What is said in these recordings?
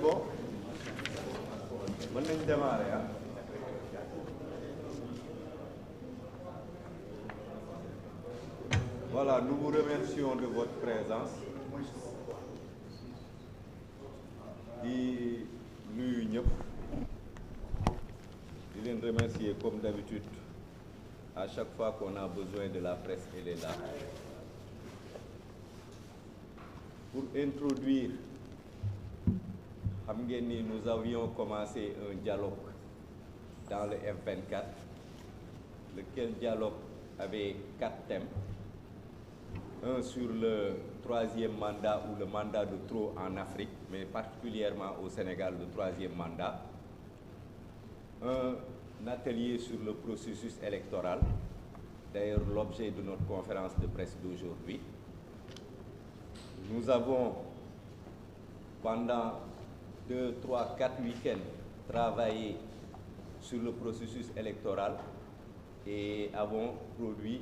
bon? On va démarrer. Hein? Voilà, nous vous remercions de votre présence. di nuyu ñëpp di leen remercier comme d'habitude à chaque fois qu'on a besoin de la presse, elle est là. Pour introduire, xam ngeen ni nous avions commencé un dialogue dans le F24, lequel dialogue avait 4 thèmes. Un sur le 3e mandat ou le mandat de trop en Afrique, mais particulièrement au Sénégal, le 3e mandat. Un atelier sur le processus électoral, d'ailleurs l'objet de notre conférence de presse d'aujourd'hui. Nous avons, pendant 2, 3, 4 week-ends, travaillé sur le processus électoral et avons produit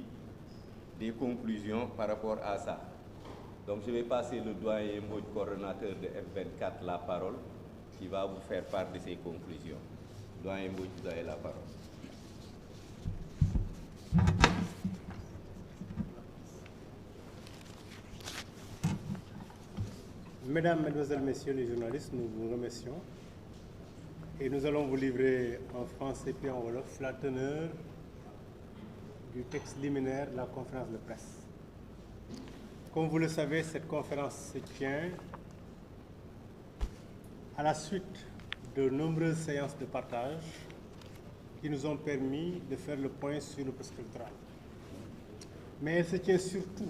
des conclusions par rapport à ça. Donc je vais passer le doyen Mbodj, coordonnateur de F24, la parole, qui va vous faire part de ses conclusions. Doyen Mbodj, vous avez la parole. Mesdames, Mesdemoiselles, Messieurs les journalistes, nous vous remercions et nous allons vous livrer en français puis en wolof la teneur du texte liminaire de la conférence de presse. Comme vous le savez, cette conférence se tient à la suite de nombreuses séances de partage qui nous ont permis de faire le point sur le processus électoral. Mais elle se tient surtout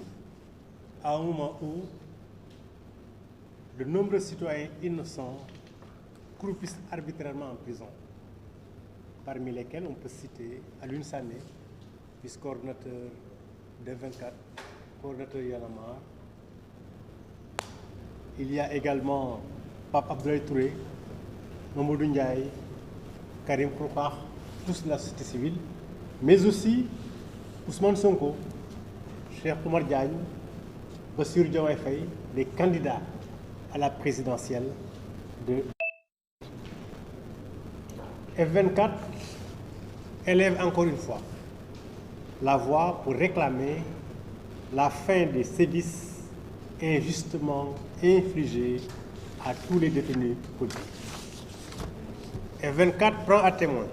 à un moment où de nombreux citoyens innocents croupissent arbitrairement en prison, parmi lesquels on peut citer Alioune Sané, vice-coordonnateur de 24, coordonnateur Y'en a marre. Il y a également Pape Abdoulaye Touré, Mamadou Ndiaye, Karim Xrum, tous de la société civile, mais aussi Ousmane Sonko, Cheikh Oumar Diagne, Bassirou Diomaye Faye, des candidats à la présidentielle de F24 élève encore une fois la voix pour réclamer la fin des sévices injustement infligés à tous les détenus politiques. F24 prend à témoin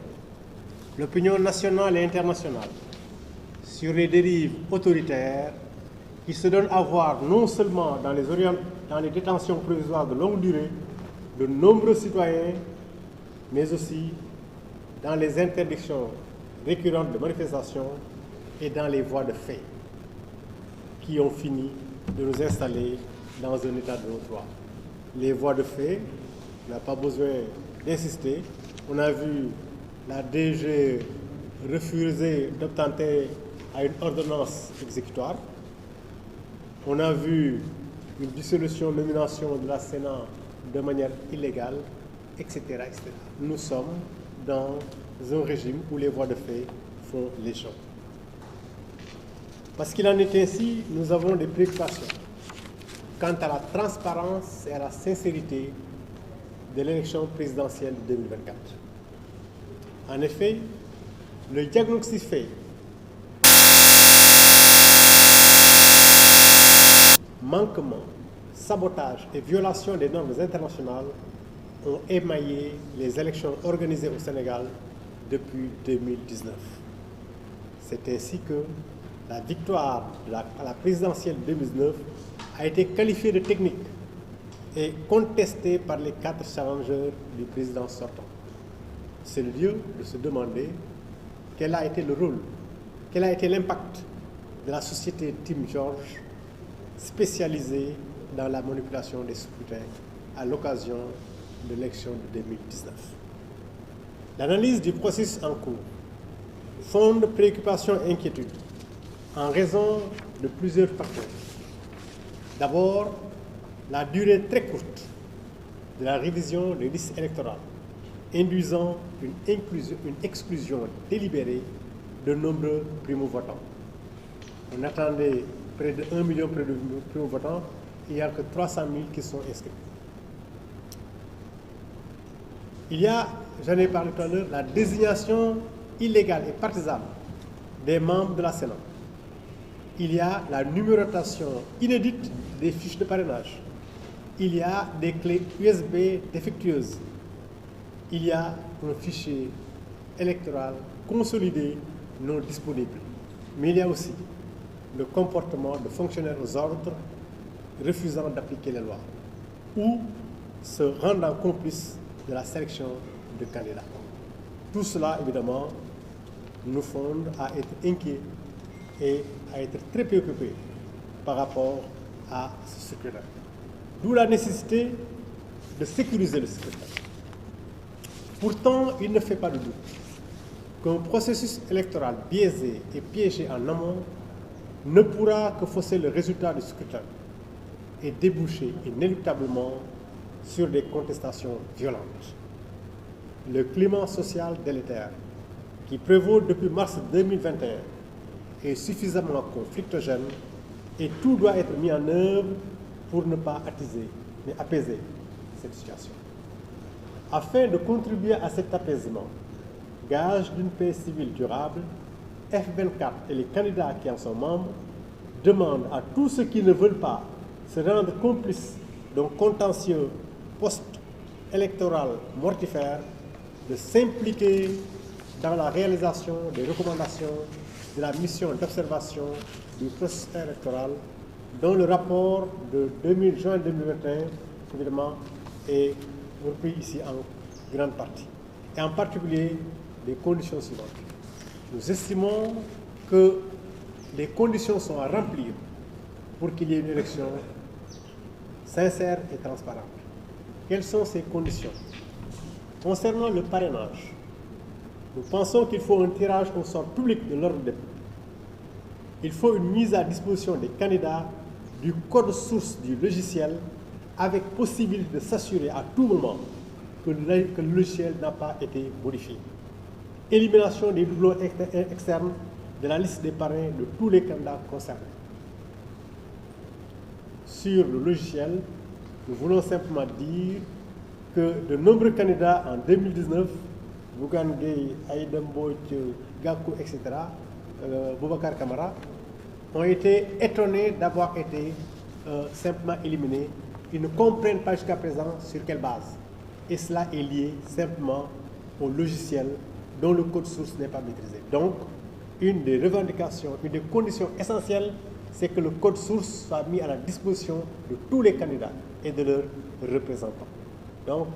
l'opinion nationale et internationale sur les dérives autoritaires qui se donnent à voir non seulement dans les détentions provisoires de longue durée de nombreux citoyens, mais aussi dans les interdictions récurrentes de manifestations et dans les voies de fait qui ont fini de nous installer dans un état de non-droit. Les voies de fait, on n'a pas besoin d'insister. On a vu la DG refuser d'obtenter à une ordonnance exécutoire. On a vu une dissolution, nomination de la Sénat de manière illégale, etc., etc. Nous sommes dans un régime où les voies de fait font les choses. Parce qu'il en est ainsi, nous avons des préoccupations quant à la transparence et à la sincérité de l'élection présidentielle de 2024. En effet, le diagnostic fait manquement, sabotage et violation des normes internationales ont émaillé les élections organisées au Sénégal depuis 2019. C'est ainsi que la victoire à la présidentielle 2019 a été qualifiée de technique et contestée par les 4 challengeurs du président sortant. C'est le lieu de se demander quel a été le rôle, quel a été l'impact de la société Tim George, spécialisée dans la manipulation des scrutins à l'occasion de l'élection de 2019. L'analyse du processus en cours fonde préoccupation et inquiétude en raison de plusieurs facteurs. D'abord, la durée très courte de la révision des listes électorales, induisant une exclusion délibérée de nombreux primo-votants. On attendait près de 1 million de primo-votants, il n'y a que 300 000 qui sont inscrits. Il y a, j'en ai parlé tout à l'heure, la désignation illégale et partisane des membres de la Sénat. Il y a la numérotation inédite des fiches de parrainage. Il y a des clés USB défectueuses. Il y a un fichier électoral consolidé non disponible. Mais il y a aussi le comportement de fonctionnaires aux ordres refusant d'appliquer les lois ou se rendant complices de la sélection de candidats. Tout cela, évidemment, nous fonde à être inquiets et à être très préoccupés par rapport à ce scrutin. D'où la nécessité de sécuriser le scrutin. Pourtant, il ne fait pas de doute qu'un processus électoral biaisé et piégé en amont ne pourra que fausser le résultat du scrutin et déboucher inéluctablement sur des contestations violentes. Le climat social délétère qui prévaut depuis mars 2021 est suffisamment conflictogène et tout doit être mis en œuvre pour ne pas attiser mais apaiser cette situation. Afin de contribuer à cet apaisement, gage d'une paix civile durable, F24 et les candidats qui en sont membres demandent à tous ceux qui ne veulent pas se rendre complices d'un contentieux post-électoral mortifère de s'impliquer dans la réalisation des recommandations de la mission d'observation du processus électoral dont le rapport de juin 2021, évidemment, est repris ici en grande partie. Et en particulier, les conditions suivantes. Nous estimons que les conditions sont à remplir pour qu'il y ait une élection sincère et transparente. Quelles sont ces conditions? Concernant le parrainage, nous pensons qu'il faut un tirage au sort public de l'ordre des dépôt. Il faut une mise à disposition des candidats du code source du logiciel avec possibilité de s'assurer à tout moment que le logiciel n'a pas été modifié. Élimination des doublons externes de la liste des parrains de tous les candidats concernés. Sur le logiciel, nous voulons simplement dire que de nombreux candidats en 2019, Bougane Gueye, Aïda Mbodj, Gakou, etc., Boubacar Camara, ont été étonnés d'avoir été simplement éliminés. Ils ne comprennent pas jusqu'à présent sur quelle base. Et cela est lié simplement au logiciel dont le code source n'est pas maîtrisé. Donc, une des revendications, une des conditions essentielles, c'est que le code source soit mis à la disposition de tous les candidats et de leurs représentants. Donc,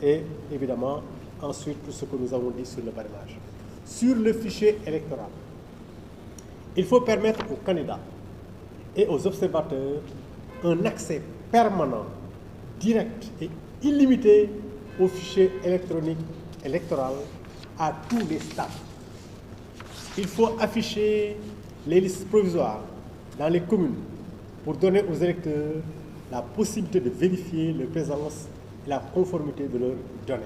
et évidemment, ensuite, tout ce que nous avons dit sur le parrainage. Sur le fichier électoral, il faut permettre aux candidats et aux observateurs un accès permanent, direct et illimité au fichier électronique électoral à tous les stades. Il faut afficher les listes provisoires dans les communes pour donner aux électeurs la possibilité de vérifier leur présence et la conformité de leurs données.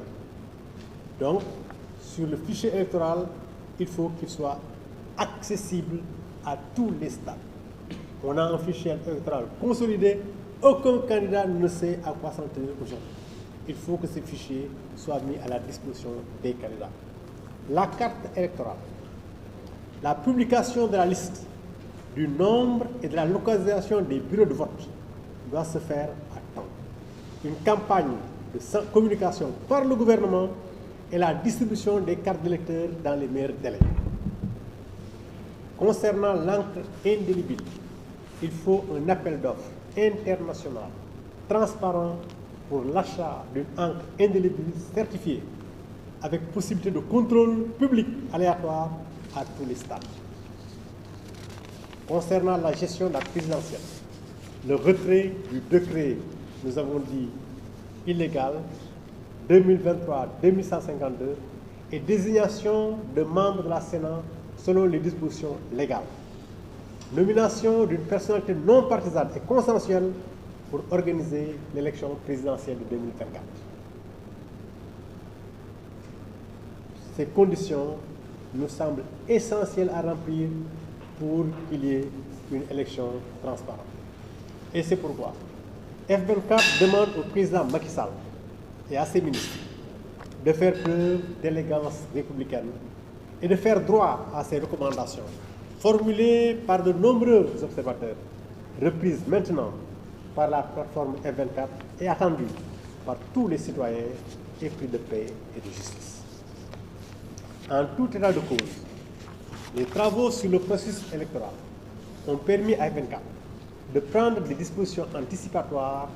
Donc, sur le fichier électoral, il faut qu'il soit accessible à tous les stades. On a un fichier électoral consolidé, aucun candidat ne sait à quoi s'en tenir aujourd'hui. Il faut que ces fichiers soient mis à la disposition des candidats. La carte électorale, la publication de la liste, du nombre et de la localisation des bureaux de vote doit se faire à temps. Une campagne de communication par le gouvernement et la distribution des cartes d'électeurs dans les meilleurs délais. Concernant l'encre indélébile, il faut un appel d'offres international, transparent pour l'achat d'une encre indélébile certifiée, avec possibilité de contrôle public aléatoire à tous les stades. Concernant la gestion de la présidentielle, le retrait du décret, nous avons dit, illégal, 2023-2152, et désignation de membres de la Sénat selon les dispositions légales. Nomination d'une personnalité non partisane et consensuelle pour organiser l'élection présidentielle de 2024. Ces conditions nous semblent essentielles à remplir pour qu'il y ait une élection transparente. Et c'est pourquoi F24 demande au président Macky Sall et à ses ministres de faire preuve d'élégance républicaine et de faire droit à ces recommandations, formulées par de nombreux observateurs, reprises maintenant par la plateforme F24 et attendues par tous les citoyens épris de paix et de justice. En tout état de cause, les travaux sur le processus électoral ont permis à F24 de prendre des dispositions anticipatoires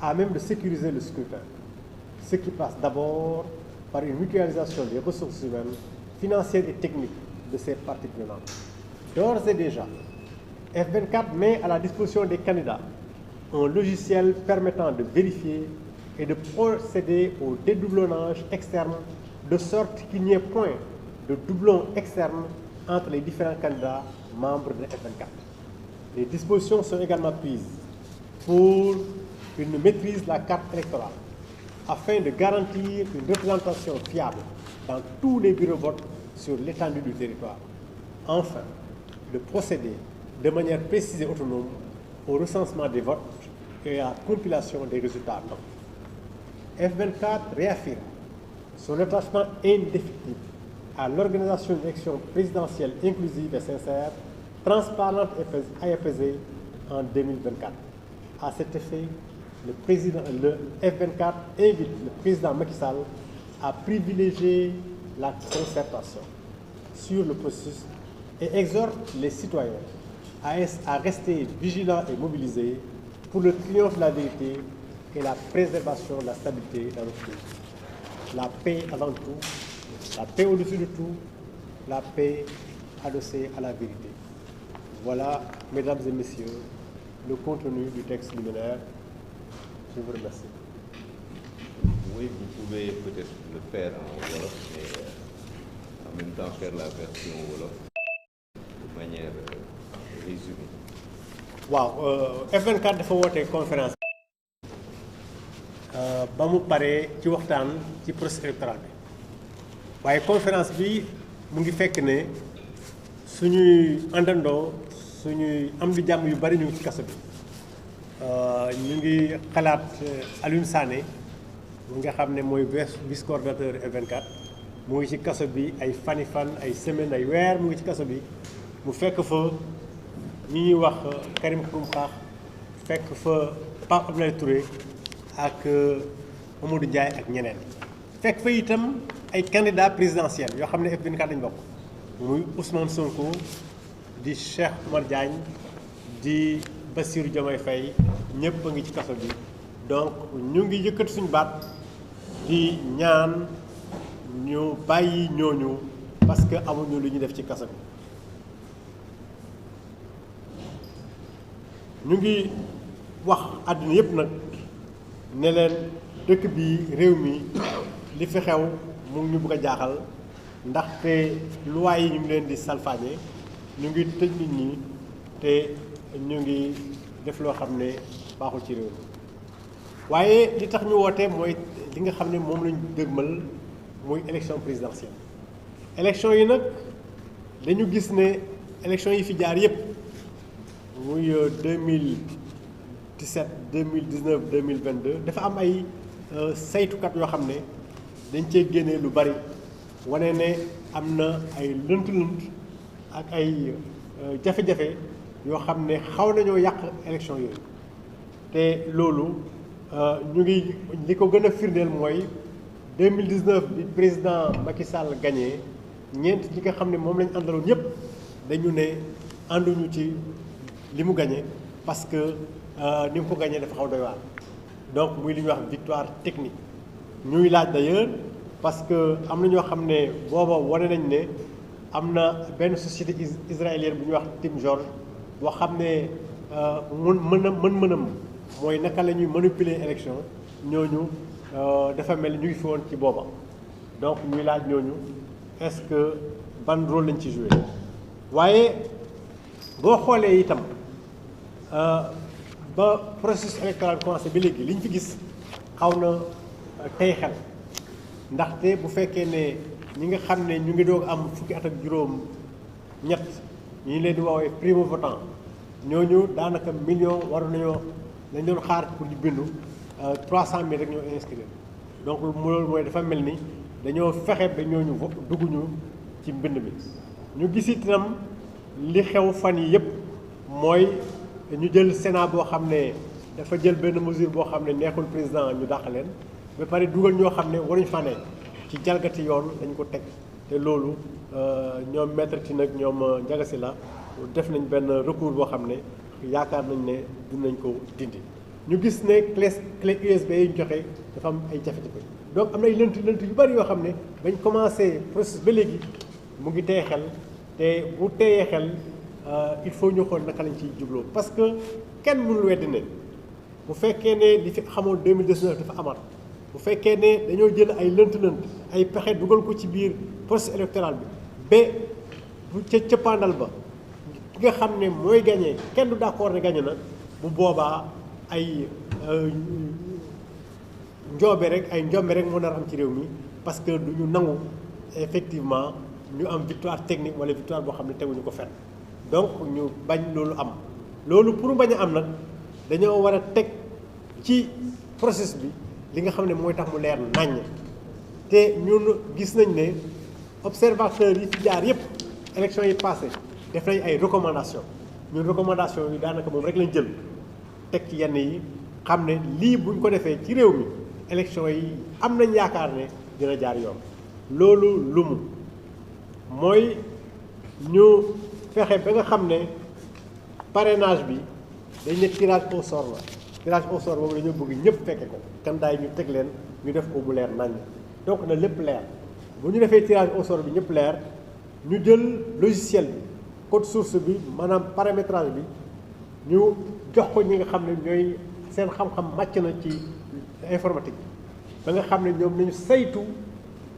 à même de sécuriser le scrutin, ce qui passe d'abord par une mutualisation des ressources humaines, financières et techniques de ces parties prenantes. D'ores et déjà, F24 met à la disposition des candidats un logiciel permettant de vérifier et de procéder au dédoublonnage externe de sorte qu'il n'y ait point de doublon externe entre les différents candidats membres de F24. Les dispositions sont également prises pour une maîtrise de la carte électorale afin de garantir une représentation fiable dans tous les bureaux de vote sur l'étendue du territoire. Enfin, de procéder de manière précise et autonome au recensement des votes et à la compilation des résultats. F24 réaffirme son attachement indéfectible à l'organisation d'une élection présidentielle inclusive et sincère, transparente et apaisée en 2024. À cet effet, le F24 invite le président Macky Sall à privilégier la concertation sur le processus et exhorte les citoyens à rester vigilants et mobilisés pour le triomphe de la vérité et la préservation de la stabilité dans notre pays. La paix avant tout, la paix au-dessus de tout, la paix adossée à la vérité. Voilà, mesdames et messieurs, le contenu du texte liminaire. Je vous remercie. Oui, vous pouvez peut-être le faire en Wolof, mais en même temps faire la version Wolof de manière résumée. waaw F24 dafa woote conférence ba mu paree ci waxtaan ci processus électoral bi waaye conférence bi mu ngi fekk ne suñuy àndandoo suñuy am di jàmm yu bari ñu ngi ci kaso bi ñu ngi xalaat Alioune Sané mu nga xam ne mooy vice coordinateur F24 mu ngi ci kaso bi ay fan ay semaine ay weer mu ngi ci kaso bi mu fekk fa ñi ñuy wax Karim Xrum Xax fekk fa Pape Abdoulaye Touré ak Mamadou Ndiaye ak ñeneen fekk fa itam ay candidats présidentiels yoo xam ne F24 lañ bokk muy Ousmane Sonko di Cheikh Oumar Diagne di Bassirou Diomaye Faye ñëpp a ngi ci kaso bi donc ñu ngi yëkkati suñu baat di ñaan ñu bàyyi ñooñu parce que amuñu lu ñu def ci kaso bi. ñu ngi wax àdduna yëpp nag ne leen dëkk bi réew mi li fi xew mu ngi ñu bëgg a jaaxal ndaxte loi yi ñu ngi leen di salfaañe ñu ngi tëj nit ñi te ñu ngi def loo xam ne baaxul ci réew mi waaye li tax ñu woote mooy li nga xam ne moom lañu dëgmal muy élection présidentielle. élection yi nag dañu gis ne élection yi fi jaar yëpp. muy 2017 2019 2022 dafa am ay saytukat yoo xam ne dañ cee génnee lu bari wane ne am na ay lënt-lënt ak ay jafe-jafe yoo xam ne xaw nañoo yàq élection yooyu te loolu ñu ngi li ko gën a firndeel mooy 2019 bi président Macky Sall gagné ñeent ñi nga xam ne moom lañ àndaloon ñëpp dañu ne ànduñu ci li mu gagné parce que ni mu ko gagné dafa xaw doy waar donc muy li ñuy wax victoire technique ñuy laaj d'ailleurs parce que am na ñoo xam ne booba wane nañ ne am na benn société israélienne bu ñuy wax Tim George boo xam ne mën-mënam mooy naka la ñuy manipuler élection ñooñu dafa mel ni ñu ngi fi woon ci booba donc ñuy laaj ñooñu est-ce que ban rôle lañ ci joué waaye boo xoolee itam ba processus électoral commencé ba léegi li ñu fi gis xaw na tey xel ndaxte bu fekkee ne ñi nga xam ne ñu ngi doog am fukki at ak juróom ñett ñu ngi leen di woowee primo votant ñooñu daanaka million waru nañoo dañ doon xaar pour di bindu 300 000 rek ñoo inscrire donc loolu mooy dafa mel ni dañoo fexe ba ñooñu dugguñu ci mbind mi. ñu gis itam li xew fan yi yëpp mooy ñu jël Sénat boo xam ne dafa jël benn mesure boo xam ne neexul président ñu dàq leen ba pare dugal ñoo xam ne waruñ fa ne ci jalgati yoon dañ ko teg te loolu ñoom maître Tine nag ñoom Ndiaga Sylla def nañ benn recours boo xam ne yaakaar nañ ne dinañ ko dindi. ñu gis ne clé USB yi ñu joxe dafa am ay jafe-jafe donc am na ay lënt yu bari yoo xam ne bañ commencé processus ba léegi mu ngi teye xel te bu teyee xel il faut ñu xool naka lañ ciy jubloo parce que kenn mënul weddi ne bu fekkee ne li fi xamoon 2019 dafa amaat bu fekkee ne dañoo jël ay lënt-lënt ay pexe dugal ko ci biir processus électoral bi ba bu ca cëppaandal ba ki nga xam ne mooy gagné kenn du d'accord ne gagné na bu boobaa ay njombe rek moo nar am ci réew mi parce que du ñu nangu effectivement ñu am victoire technique wala victoire boo xam ne teguñu ko fenn donc ñu bañ loolu am loolu pour bañ a am nag dañoo war a teg ci processus bi li nga xam ne mooy tax mu leer naññ te ñun gis nañ ne observateurs yi fi jaar yëpp élection yi passé def nañ ay recommandations ñun recommandations yi daanaka moom rek lañ jël teg ci yenn yi xam ne lii buñ ko defee ci réew mi élection yi am nañ yaakaar ne dina jaar yoon. loolu lu mu mooy ñu fexe ba nga xam ne parrainage bi dañ ne tirage au sort la tirage au sort boobu dañoo bëgg ñëpp fekke ko candidat yi ñu teg leen ñu def ko mu leer nañ donc na lépp leer bu ñu defee tirage au sort bi ñëpp leer ñu jël logiciel bi code source bi maanaam paramétrage bi ñu jox ko ñi nga xam ne ñooy seen xam-xam màcc na ci informatique ba nga xam ne ñoom nañu saytu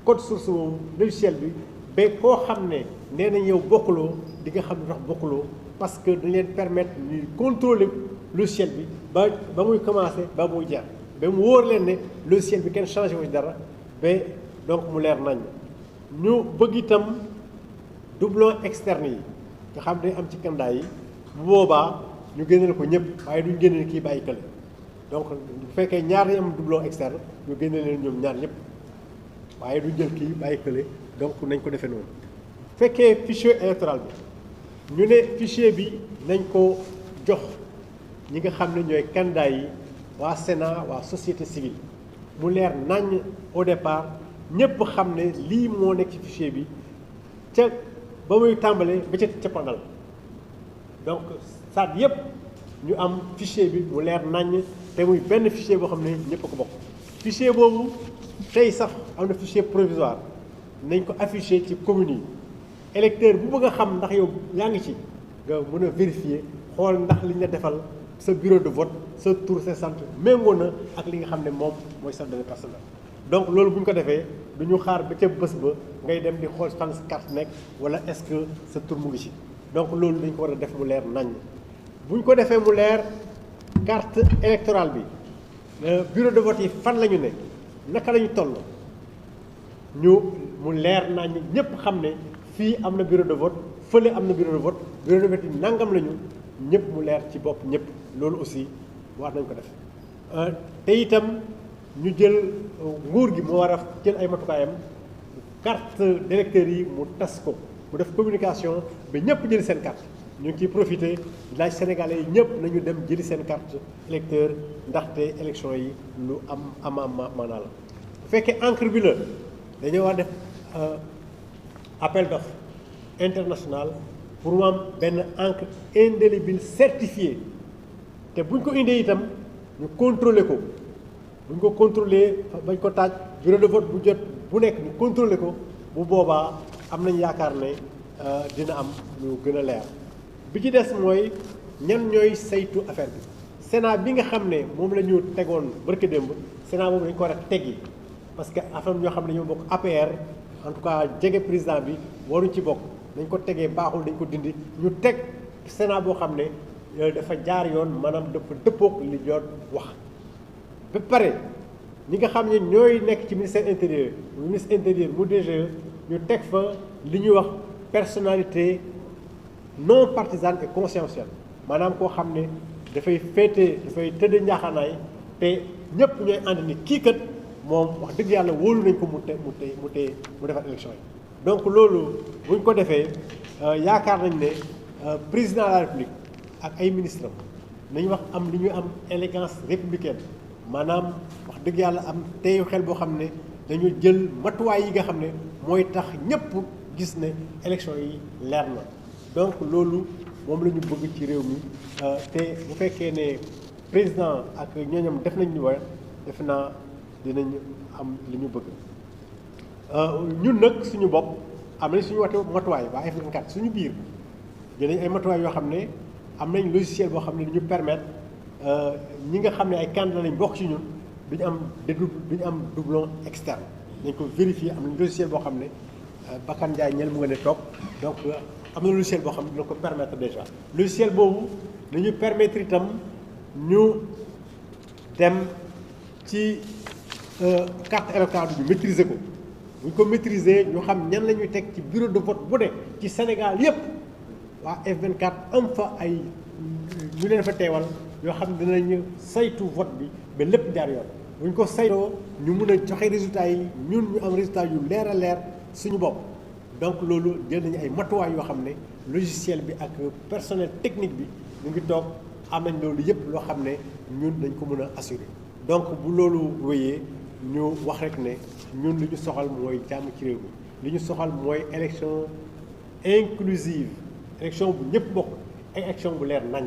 code source boobu logiciel bi ba koo xam ne nee nañ yow bokkuloo di nga xam ne tax bokkuloo parce que dañ leen permettre ñuy contrôler logiciel bi ba muy commencer ba muy jeex ba mu wóor leen ne logiciel bi kenn changé wu ci dara ba donc mu leer nañ ñu bëgg itam doublon externe yi nga xam ne am ci candidat yi bu boobaa ñu génneel ko ñëpp waaye duñ génneel kii bàyyi kële donc bu fekkee ñaar yi am doublon externe ñu génneel leen ñoom ñaar ñëpp waaye duñ jël kii bàyyi kële donc nañ ko defee noonu. fekkee fichier électoral bi ñu ne fichier bi nañ ko jox ñi nga xam ne ñooy candidat yi waa Sénat waa société civile mu leer nañ au départ ñëpp xam ne lii moo nekk ci fichier bi ca ba muy tàmbalee ba ca capandal donc saat yëpp ñu am fichier bi mu leer nañ te muy benn fichier boo xam ne ñëpp a ko bokk. fichier boobu tey sax am na fichier provisoire nañ ko affiché ci communes yi électeur bu bëgg a xam ndax yow yaa ngi ci nga mën a vérifier xool ndax li ñu la defal sa bureau de vote sa tur sa sant méngoo na ak li nga xam ne moom mooy sa données personnelles. donc loolu bu ñu ko defee du ñu xaar ba ca bés ba ngay dem di xool fan sa carte nekk wala est-ce que sa tur mu ngi ci donc loolu dañ ko war a def mu leer nañ bu ñu ko defee mu leer carte électorale bi bureau de vote yi fan la ñu ne naka la ñu toll ñu mu leer nañ ñëpp xam ne fii am na bureau de vote fële am na bureau de vote yi nangam lañu ñëpp mu leer ci bopp ñëpp loolu aussi war nañ ko def te itam ñu jël nguur gi moo war a jël ay matukaayam carte d'électeur yi mu tas ko mu def communication ba ñëpp jëli seen carte ñu ngi ciy profité laaj sénégalais yi ñëpp nañu dem jëli seen carte électeur ndaxte élection yi lu am maanaa la bu fekkee encre bi la dañoo war def appel d'offre international pour mu am benn encre indélébile certifiée te buñ ko indee itam ñu contrôler ko buñ ko contrôler bañ ko taaj bureau de vote bu jot bu nekk ñu contrôler ko bu boobaa am nañ yaakaar ne dina am lu gën a leer bi ci des mooy ñan ñooy saytu affaire bi Sénat bi nga xam ne moom la ñu tegoon barki démb Sénat boobu dañ ko war a teggi parce que affaire ñoo xam ne ñoo bokk APR en tout cas jege président bi waruñ ci bokk dañ ko tegee baaxul dañ ko dindi ñu teg Sénat boo xam ne dafa jaar yoon maanaam dafa dëppook li yoon wax ba pare ñi nga xam ne ñooy nekk ci ministère intérieur mu DGE ñu teg fa li ñuy wax personnalité non partisane et conscientielle maanaam koo xam ne dafay tëdd njaaxaanaay te ñëpp ñooy ànd ni kii kat moom wax dëgg yàlla wóolu nañ ko mu defar élection yi. donc loolu bu ñu ko defee yaakaar nañ ne président de la république ak ay ministres am nañu wax am li ñuy am élégance républicaine maanaam wax dëgg yàlla am teyu xel boo xam ne dañu jël matuwaay yi nga xam ne mooy tax ñëpp gis ne élection yi leer na donc loolu moom la ñu bëgg ci réew mi te bu fekkee ne président ak ñooñam def nañ ñu war def naa dinañ am li ñu bëgg. ñun nag suñu bopp am nañ suñu matuwaay waa F24 suñu biir jël nañ ay matuwaay yoo xam ne am nañ logiciel boo xam ne ñu permettre ñi nga xam ne ay candidat lañ bokk ci ñun duñu am doublon externe dañ ko vérifier am nañ logiciel boo xam ne Bakane Ndiaye ñel mu nga ne toog donc am na logiciel boo xam ne dina ko permettre déjà logiciel boobu dañu permettre itam ñu dem ci carte électorale bi ñu maîtriser ko bu ñu ko maîtriser ñu xam ñan la ñuy teg ci bureau de vote bu ne ci Sénégal yépp waa F24 am fa ay ñu leen fa teewal yoo xam ne dinañu saytu vote bi ba lépp jaar yoon bu ñu ko saytoo ñu mun a joxe résultats yi ñun ñu am résultats yu leer a leer suñu bopp donc loolu jël nañu ay matuwaay yoo xam ne logiciel bi ak personnel technique bi ñu ngi toog am nañ loolu yépp loo xam ne ñun dañ ko mën a assurer donc bu loolu wéyee ñu wax rek ne ñun li ñu soxal mooy jàmm ci réew mi li ñu soxal mooy élection inclusive élection bu ñëpp bokk élection bu leer nañ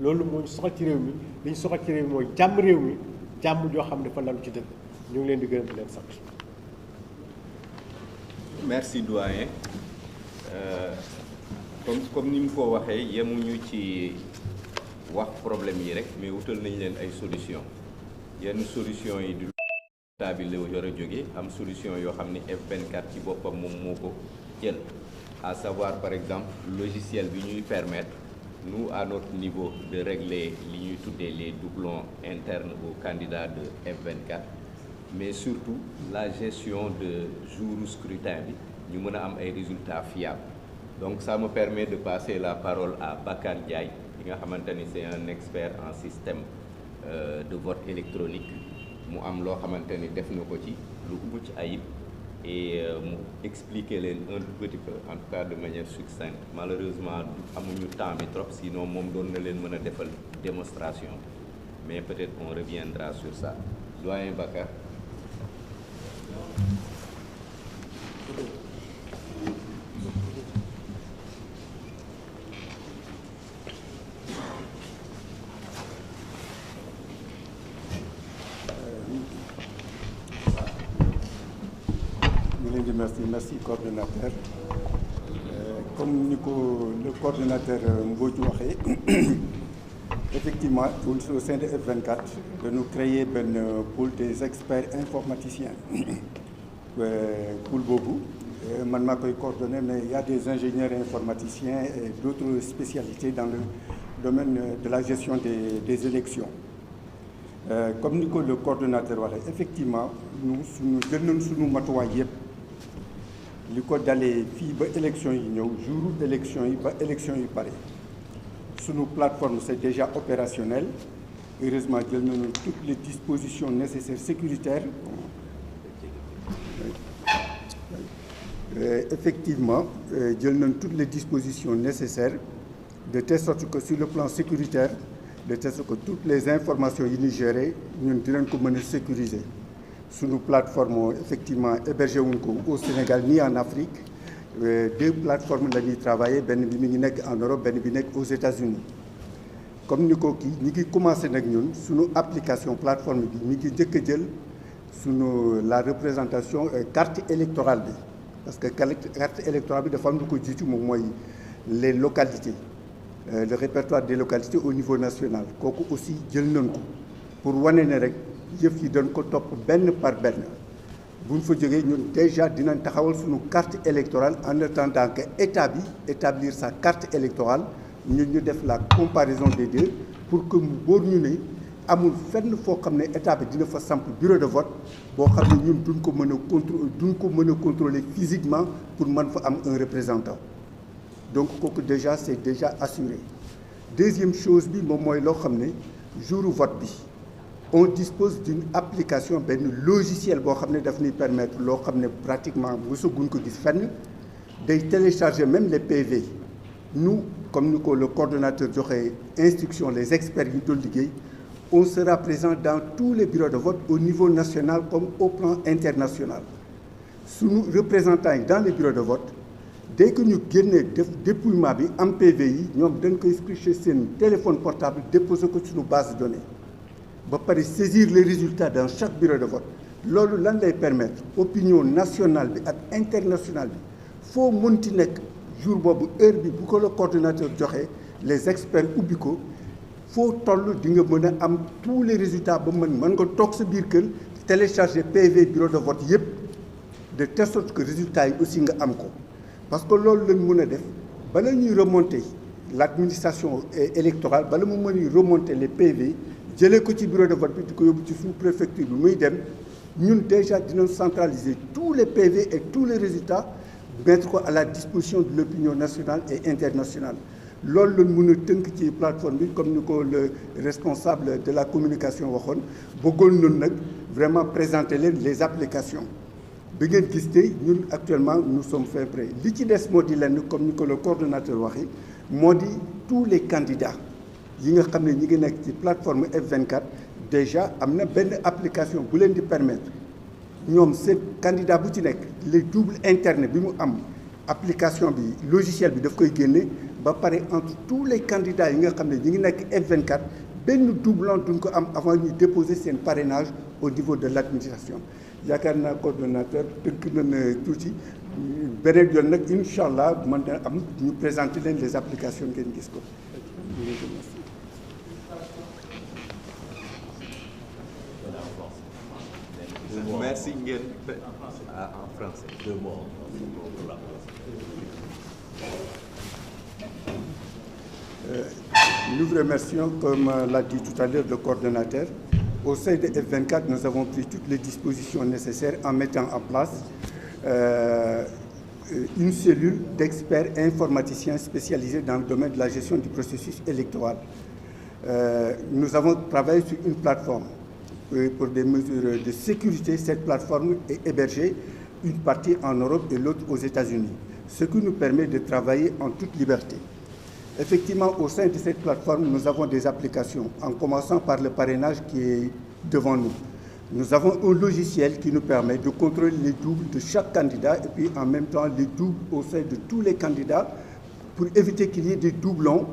loolu moo ñu soxal ci réew mi li ñu soxal ci réew mi mooy jàmm réew mi jàmm joo xam ne dafa lalu ci dëgg ñu ngi leen di gërëm di leen sant. merci doyen comme ni mu ko waxee yemuñu ci wax problème yi rek mais wutal nañ leen ay solution yenn solution yi du état bi la yor a jóge am solution yoo xam ne F24 ci boppam moom moo ko jël à savoir par exemple logiciel bi ñuy permettre nous à notre niveau de régler li ñuy tuddee les doublons internes aux candidats de F24 mais surtout la gestion de jour scrutin bi ñu mën a am ay résultats fiables donc ça me permet de passer la parole à Bakane Ndiaye bi nga xamante ni c'est un expert en système de vote électronique mu am loo xamante ni def na ko ci lu mucc ayib et mu expliquer leen un petit peu en tout cas de manière succincte malheureusement amuñu temps bi trop sinon moom doon na leen mën a defal démonstration mais peut-être on reviendra sur ça doyen Bakar. Merci coordonnateur. Comme ni ko le coordonnateur Mbodj waxee effectivement au sein de F24 dañu créer benn pôle des experts informaticiens pôle boobu man maa koy coordonner mais il y a des ingénieurs informaticiens et d'autres spécialités dans le domaine de la gestion des élections comme ni ko le coordonnateur waxee effectivement ñu jël nañu suñu matuwaay yëpp li ko dalee fii ba élection yi ñëw jour élection yi ba élection yi pare sunu plateforme c'est déjà opérationnel heureusement jël nañu toutes les dispositions nécessaires sécuritaires effectivement jël nañu toutes les dispositions nécessaires de telle sorte que sur le plan sécuritaire de telle sorte que toutes les informations yi ñuy gérer ñun dinañ ko mën a sécuriser sunu plateforme effectivement hébergé wuñ ko au Sénégal ni en Afrique deux plateformes la ñuy travailler benn bi mi ngi nekk en Europe benn bi nekk aux États-Unis comme ni ko kii ñi ngi commencé nag ñun sunu application plateforme bi mi ngi njëkk a jël sunu la représentation carte électorale bi parce que carte électorale bi dafa am lu ko jiitu moom mooy les localités le répertoire des localités au niveau national kooku aussi jël nañ ko pour wane ne rek yëf yi dañ ko topp benn par benn bu ñu fa jógee ñun déjà dinañ taxawal suñu carte électorale en attendant que état bi établir sa carte électorale ñun ñu def la comparaison des deux pour que mu wóor ñu ne amul fenn foo xam ne état bi dina fa samp bureau de vote boo xam ne ñun duñ ko mën a contrôler physiquement pour mën fa am un représentant donc kooku déjà c'est déjà assuré deuxième chose bi moom mooy loo xam ne jouru vote bi on dispose d'une application benn logiciel boo xam ne daf ñuy permettre loo xam ne pratiquement mosaguñ ko gis fenn day télécharger même les PV. Nous, comme nous le coordonnateur joxe instruction les experts yi doon liggéey on sera présent dans tous les bureaux de vote au niveau national comme au plan international. Suñu représentants yi dans les bureaux de vote dès que ñu génnee def dépouillement bi am PV yi ñoom dañ koy scruter seen téléphone portable déposer ko suñu base de données ba pare saisir les résultats dans chaque bureau de vote. Loolu lan lay permettre opinion nationale bi ak internationale bi foo mënti nekk jour boobu heure bi bu ko le coordonnateur joxe les experts ubbi ko foo toll di nga mën a am tous les résultats ba mën nga toog sa biir kër télécharger PV bureau de vote yépp de telle sorte que résultats yi aussi nga am ko parce que loolu lañ mën a def bala ñuy remonter l'administration électorale bala mu mën a remonter les PV jëlee ko ci bureau de vote bi di ko yóbbu ci sous-préfecture bi muy dem ñun déjà dinañ centraliser tous les PV et tous les résultats mettre ko à la disposition de l'opinion nationale et internationale. Loolu lañ mën a tënk ci plateforme bi comme ni ko le responsable de la communication waxoon bëggoon nañ nag vraiment présenter leen les applications bi ngeen gis tey ñun actuellement nous sommes fait prêts li ci des moo di lenn comme ni ko le coordonnateur waxee moo di tous les candidats yi nga xam ne ñi ngi nekk ci plateforme F24 déjà am na benn application bu leen di permettre ñoom seen candidat bu ci nekk les doubles internes bi mu am application bi logiciel bi daf koy génne ba pare entre tous les candidats yi nga xam ne ñi ngi nekk F24 benn doublon duñ ko am avant ñuy déposer seen parrainage au niveau de l'administration yaakaar naa coordonnateur tënk nañ tuuti beneen yoon nag incha allah mën na am ñu présenter leen les applications ngeen gis ko. Merci ngeen en français. Deux mots pour la Nous vous remercions, comme l'a dit tout à l'heure le coordonnateur. Au sein de F24, nous avons pris toutes les dispositions nécessaires en mettant en place une cellule d'experts informaticiens spécialisés dans le domaine de la gestion du processus électoral. Nous avons travaillé sur une plateforme. Pour des mesures de sécurité, cette plateforme est hébergée, une partie en Europe et l'autre aux États-Unis, ce qui nous permet de travailler en toute liberté. Effectivement, au sein de cette plateforme, nous avons des applications, en commençant par le parrainage qui est devant nous. Nous avons un logiciel qui nous permet de contrôler les doubles de chaque candidat et puis en même temps les doubles au sein de tous les candidats pour éviter qu'il y ait des doublons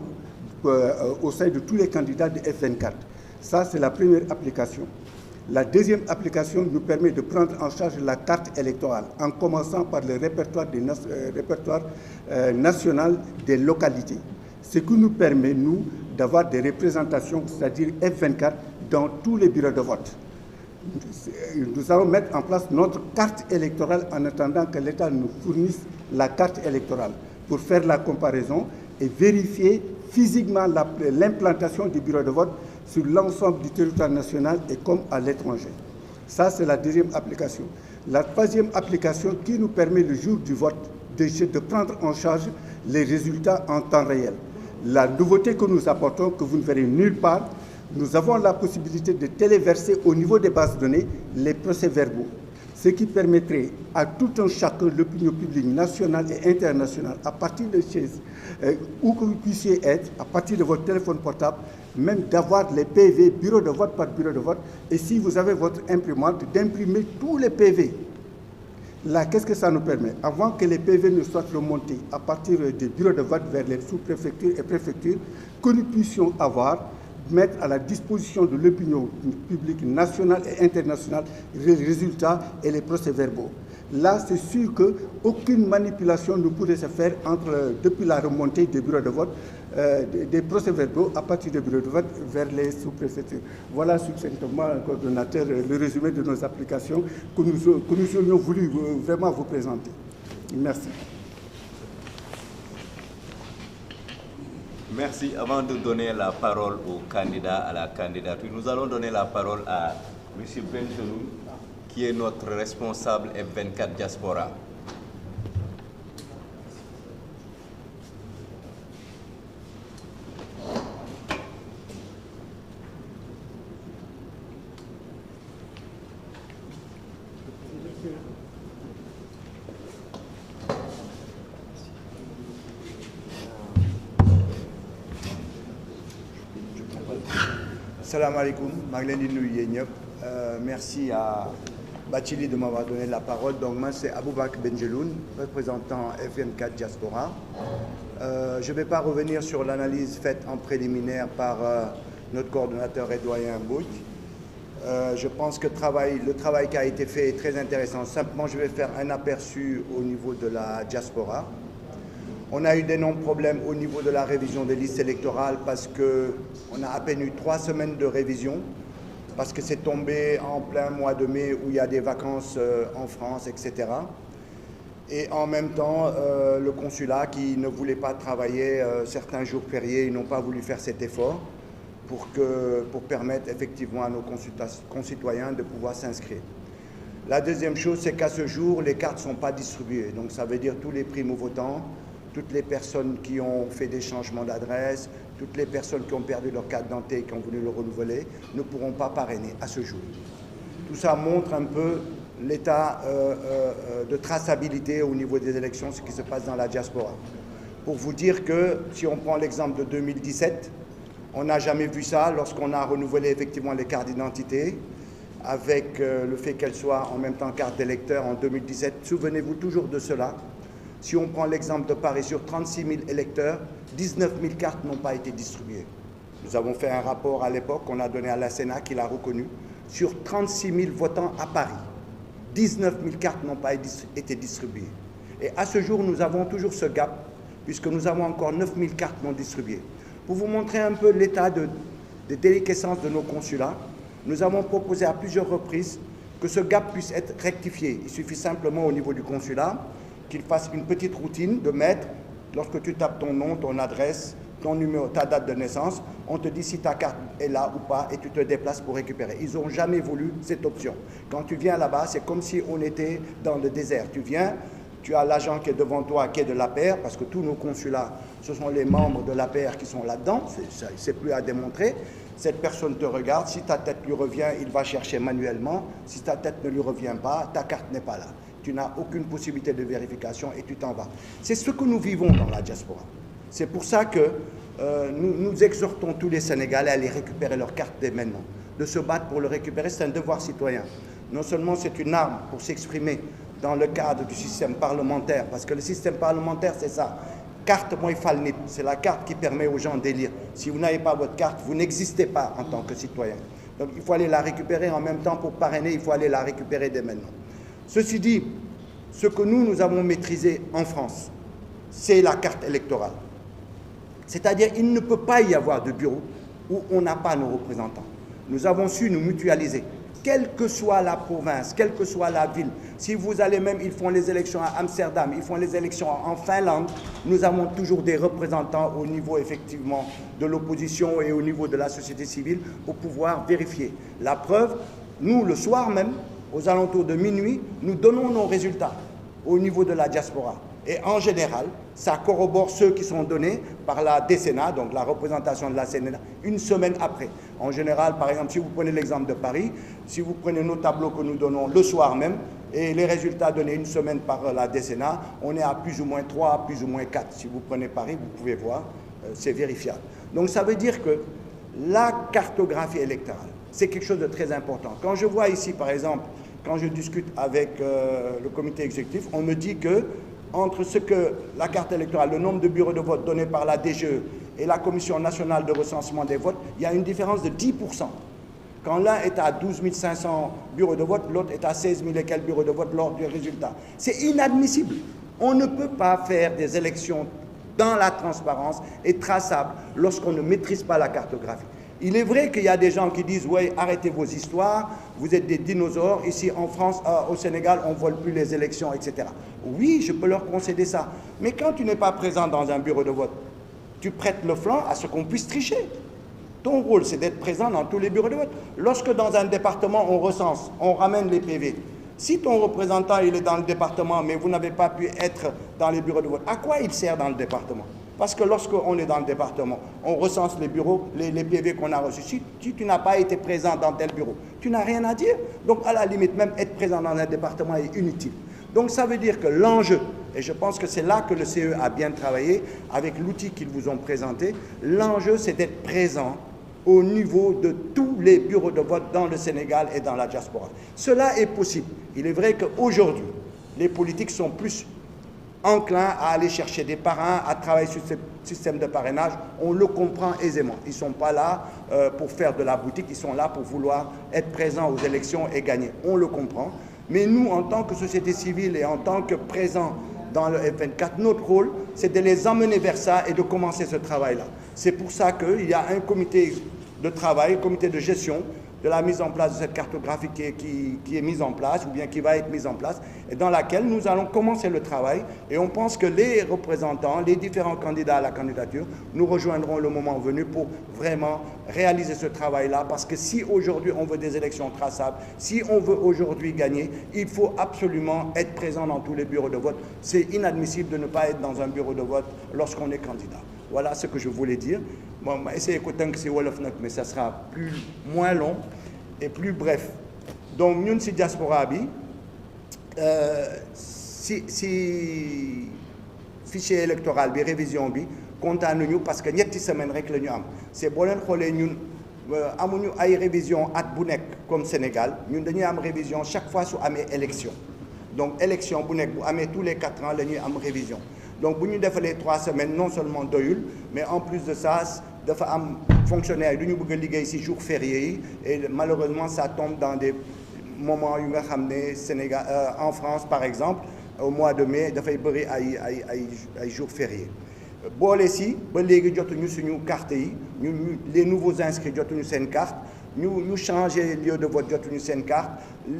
au sein de tous les candidats de F24. Ça, c'est la première application. La deuxième application nous permet de prendre en charge la carte électorale, en commençant par le répertoire national des localités. Ce qui nous permet, nous, d'avoir des représentations, c'est-à-dire F24, dans tous les bureaux de vote. Nous allons mettre en place notre carte électorale en attendant que l'État nous fournisse la carte électorale pour faire la comparaison et vérifier physiquement l'implantation du bureau de vote sur l'ensemble du territoire national et comme à l'étranger. Ça, c'est la deuxième application. La troisième application qui nous permet le jour du vote de prendre en charge les résultats en temps réel. La nouveauté que nous apportons, que vous ne verrez nulle part, nous avons la possibilité de téléverser au niveau des bases de données les procès-verbaux, ce qui permettrait à tout un chacun, l'opinion publique nationale et internationale, à partir de chez où que vous puissiez être, à partir de votre téléphone portable, même d'avoir les PV, bureau de vote par bureau de vote, et si vous avez votre imprimante, d'imprimer tous les PV. Là, qu'est-ce que ça nous permet? Avant que les PV ne soient remontés à partir des bureaux de vote vers les sous-préfectures et préfectures, que nous puissions mettre à la disposition de l'opinion publique nationale et internationale les résultats et les procès-verbaux. Là, c'est sûr qu'aucune manipulation ne pourrait se faire depuis la remontée des bureaux de vote, des procès-verbaux à partir des bureaux de vote vers les sous-préfectures. Voilà succinctement, coordonnateur, le résumé de nos applications que nous aurions voulu vraiment vous présenter. Merci. Merci. Avant de donner la parole au candidat à la candidature, nous allons donner la parole à M. Benjeloun, qui est notre responsable F24 Diaspora. Salam alaikum, merci à Bathily de m'avoir donné la parole. Donc moi c'est Aboubak Benjeloun, représentant FM4 Diaspora. Je ne vais pas revenir sur l'analyse faite en préliminaire par notre coordonnateur et doyen Bouk. Je pense que le travail qui a été fait est très intéressant. Simplement, je vais faire un aperçu au niveau de la diaspora. On a eu d'énormes problèmes au niveau de la révision des listes électorales parce qu'on a à peine eu 3 semaines de révision, parce que c'est tombé en plein mois de mai où il y a des vacances en France, etc. Et en même temps, le consulat qui ne voulait pas travailler certains jours fériés, ils n'ont pas voulu faire cet effort pour permettre effectivement à nos concitoyens de pouvoir s'inscrire. La deuxième chose, c'est qu'à ce jour, les cartes ne sont pas distribuées. Donc ça veut dire tous les primo-votants, toutes les personnes qui ont fait des changements d'adresse, toutes les personnes qui ont perdu leur carte d'identité et qui ont voulu le renouveler, ne pourront pas parrainer à ce jour. Tout ça montre un peu l'état de traçabilité au niveau des élections, ce qui se passe dans la diaspora. Pour vous dire que, si on prend l'exemple de 2017, on n'a jamais vu ça lorsqu'on a renouvelé effectivement les cartes d'identité, avec le fait qu'elles soient en même temps carte d'électeur en 2017. Souvenez-vous toujours de cela. Si on prend l'exemple de Paris, sur 36 000 électeurs, 19 000 cartes n'ont pas été distribuées. Nous avons fait un rapport à l'époque qu'on a donné à la Sénat, qui l'a reconnu. Sur 36 000 votants à Paris, 19 000 cartes n'ont pas été distribuées. Et à ce jour, nous avons toujours ce gap, puisque nous avons encore 9 000 cartes non distribuées. Pour vous montrer un peu l'état de déliquescence de nos consulats, nous avons proposé à plusieurs reprises que ce gap puisse être rectifié. Il suffit simplement au niveau du consulat qu'il fasse une petite routine de mettre, lorsque tu tapes ton nom, ton adresse, ton numéro, ta date de naissance, on te dit si ta carte est là ou pas et tu te déplaces pour récupérer. Ils n'ont jamais voulu cette option. Quand tu viens là-bas, c'est comme si on était dans le désert. Tu viens, tu as l'agent qui est devant toi, qui est de l'APR, parce que tous nos consulats, ce sont les membres de l'APR qui sont là-dedans, c'est plus à démontrer. Cette personne te regarde, si ta tête lui revient, il va chercher manuellement. Si ta tête ne lui revient pas, ta carte n'est pas là. Tu n'as aucune possibilité de vérification et tu t'en vas. C'est ce que nous vivons dans la diaspora. C'est pour ça que nous exhortons tous les Sénégalais à aller récupérer leur carte dès maintenant. De se battre pour le récupérer, c'est un devoir citoyen. Non seulement c'est une arme pour s'exprimer dans le cadre du système parlementaire, parce que le système parlementaire, c'est ça. Carte mooy fal nit, c'est la carte qui permet aux gens d'élire. Si vous n'avez pas votre carte, vous n'existez pas en tant que citoyen. Donc il faut aller la récupérer en même temps pour parrainer, il faut aller la récupérer dès maintenant. Ceci dit, ce que nous avons maîtrisé en France, c'est la carte électorale. C'est-à-dire qu'il ne peut pas y avoir de bureau où on n'a pas nos représentants. Nous avons su nous mutualiser. Quelle que soit la province, quelle que soit la ville, si vous allez même, ils font les élections à Amsterdam, ils font les élections en Finlande, nous avons toujours des représentants au niveau effectivement de l'opposition et au niveau de la société civile pour pouvoir vérifier. La preuve, nous le soir même, aux alentours de minuit, nous donnons nos résultats au niveau de la diaspora. Et en général, ça corrobore ceux qui sont donnés par la DCNA, donc la représentation de la CNA, une semaine après. En général, par exemple, si vous prenez l'exemple de Paris, si vous prenez nos tableaux que nous donnons le soir même, et les résultats donnés une semaine par la DCNA, on est à plus ou moins 3, plus ou moins 4. Si vous prenez Paris, vous pouvez voir, c'est vérifiable. Donc ça veut dire que la cartographie électorale, c'est quelque chose de très important. Quand je vois ici, par exemple, quand je discute avec le comité exécutif, on me dit que entre ce que la carte électorale, le nombre de bureaux de vote donnés par la DGE et la Commission nationale de recensement des votes, il y a une différence de 10%. Quand l'un est à 12 500 bureaux de vote, l'autre est à 16 000 et quelques bureaux de vote lors du résultat. C'est inadmissible. On ne peut pas faire des élections dans la transparence et traçables lorsqu'on ne maîtrise pas la cartographie. Il est vrai qu'il y a des gens qui disent « ouais, arrêtez vos histoires, vous êtes des dinosaures, ici en France, au Sénégal, on ne vole plus les élections, etc. » Oui, je peux leur concéder ça. Mais quand tu n'es pas présent dans un bureau de vote, tu prêtes le flanc à ce qu'on puisse tricher. Ton rôle, c'est d'être présent dans tous les bureaux de vote. Lorsque dans un département, on recense, on ramène les PV, si ton représentant il est dans le département, mais vous n'avez pas pu être dans les bureaux de vote, à quoi il sert dans le département? Parce que lorsqu'on est dans le département, on recense les bureaux, les PV qu'on a reçus. Si tu n'as pas été présent dans tel bureau, tu n'as rien à dire. Donc, à la limite, même être présent dans un département est inutile. Donc, ça veut dire que l'enjeu, et je pense que c'est là que le CE a bien travaillé, avec l'outil qu'ils vous ont présenté, l'enjeu, c'est d'être présent au niveau de tous les bureaux de vote dans le Sénégal et dans la diaspora. Cela est possible. Il est vrai qu'aujourd'hui, les politiques sont plus enclins à aller chercher des parrains, à travailler sur ce système de parrainage. On le comprend aisément. Ils ne sont pas là pour faire de la boutique, ils sont là pour vouloir être présents aux élections et gagner. On le comprend. Mais nous, en tant que société civile et en tant que présents dans le F24, notre rôle, c'est de les emmener vers ça et de commencer ce travail-là. C'est pour ça qu'il y a un comité de travail, un comité de gestion de la mise en place de cette cartographie qui est mise en place, ou bien qui va être mise en place, et dans laquelle nous allons commencer le travail. Et on pense que les représentants, les différents candidats à la candidature, nous rejoindront le moment venu pour vraiment réaliser ce travail-là. Parce que si aujourd'hui on veut des élections traçables, si on veut aujourd'hui gagner, il faut absolument être présent dans tous les bureaux de vote. C'est inadmissible de ne pas être dans un bureau de vote lorsqu'on est candidat. Voilà ce que je voulais dire. Bon, on va essayer de dire que c'est Wolof, mais ça sera moins long et plus bref. Donc, nous, si diaspora, si fichier électoral, bi révision, content nous parce que ñetti semaine rek la ñu am. C'est bon leen xolé ñun amuñu ay révision at bu nek comme Sénégal, ñun dañuy am révision chaque fois su amé élection. Donc élection bu nek bu amé tous les 4 ans la ñuy am révision. Donc, si nous avons les 3 semaines, non seulement doyul, mais en plus de ça, il y a des fonctionnaires qui ont travaillé 6 jours fériés et malheureusement, ça tombe dans des moments où Sénégal, en France, par exemple, au mois de mai, il y a des jours fériés. Bon, ici, nous carte, les nouveaux inscrits ont une carte. Nous changer lieu de vote jotuñu seen carte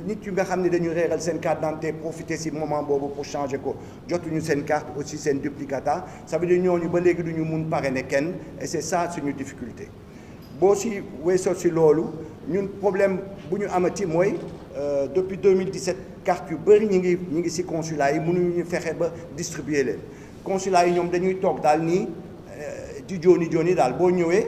nit yu nga xam ne dañu réeral seen carte d'identité profiter si moment boobu pour changer ko jotuñu seen carte aussi seen duplicata ça veut dire ñooñu ba léegi duñu mun parrainer kenn et c'est ça suñu difficulté boo si weesoo si loolu ñun problème bu ñu amati mooy depuis 2017 carte yu bëri ñi ngi si consulat yi mënuñu fexe ba distribuer leen consulat yi ñoom dañuy toog daal nii di jooni daal boo ñëwee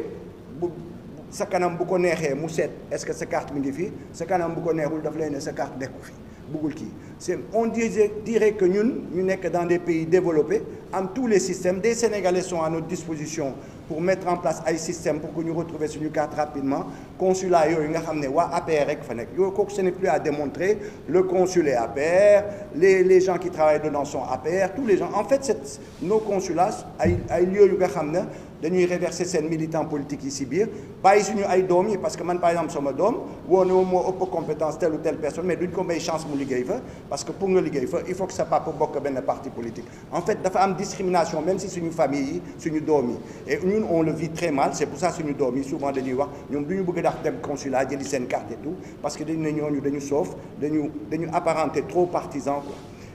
sa kanam bu ko neexee mu seet est-ce que sa carte mi ngi fi sa kanam bu ko neexul daf lay ne sa carte nekku fi bëggul kii c'est on dirait que ñun ñu nekk dans des pays développés am tous les systèmes des Sénégalais sont à notre disposition pour mettre en place ay systèmes pour que ñu retrouver suñu carte rapidement consulat yooyu nga xam ne waa APR rek fa nekk yooyu kooku ce n'est plus à démontrer le consul est APR les gens qui travaillent dedans sont APR tous les gens en fait nos consulats ay lieux yu nga xam ne dañuy reverser seen militant politique yi si biir bàyyi suñu ay doom yi parce que man par exemple sama doom woo ne moo ëpp compétence telle ou telle personne mais duñ ko may chance mu liggéey fa parce que pour nga liggéey fa il faut que sa papa bokk benn parti politique en fait dafa am discrimination même si suñu famille yi suñu doom yi et ñun on le vit très mal c'est pour ça suñu doom yi souvent dañuy wax ñoom duñu bëgg dax dem consulat jëli seen carte et tout parce que dañu ne ñooñu dañu soof dañu apparenté trop partisan quoi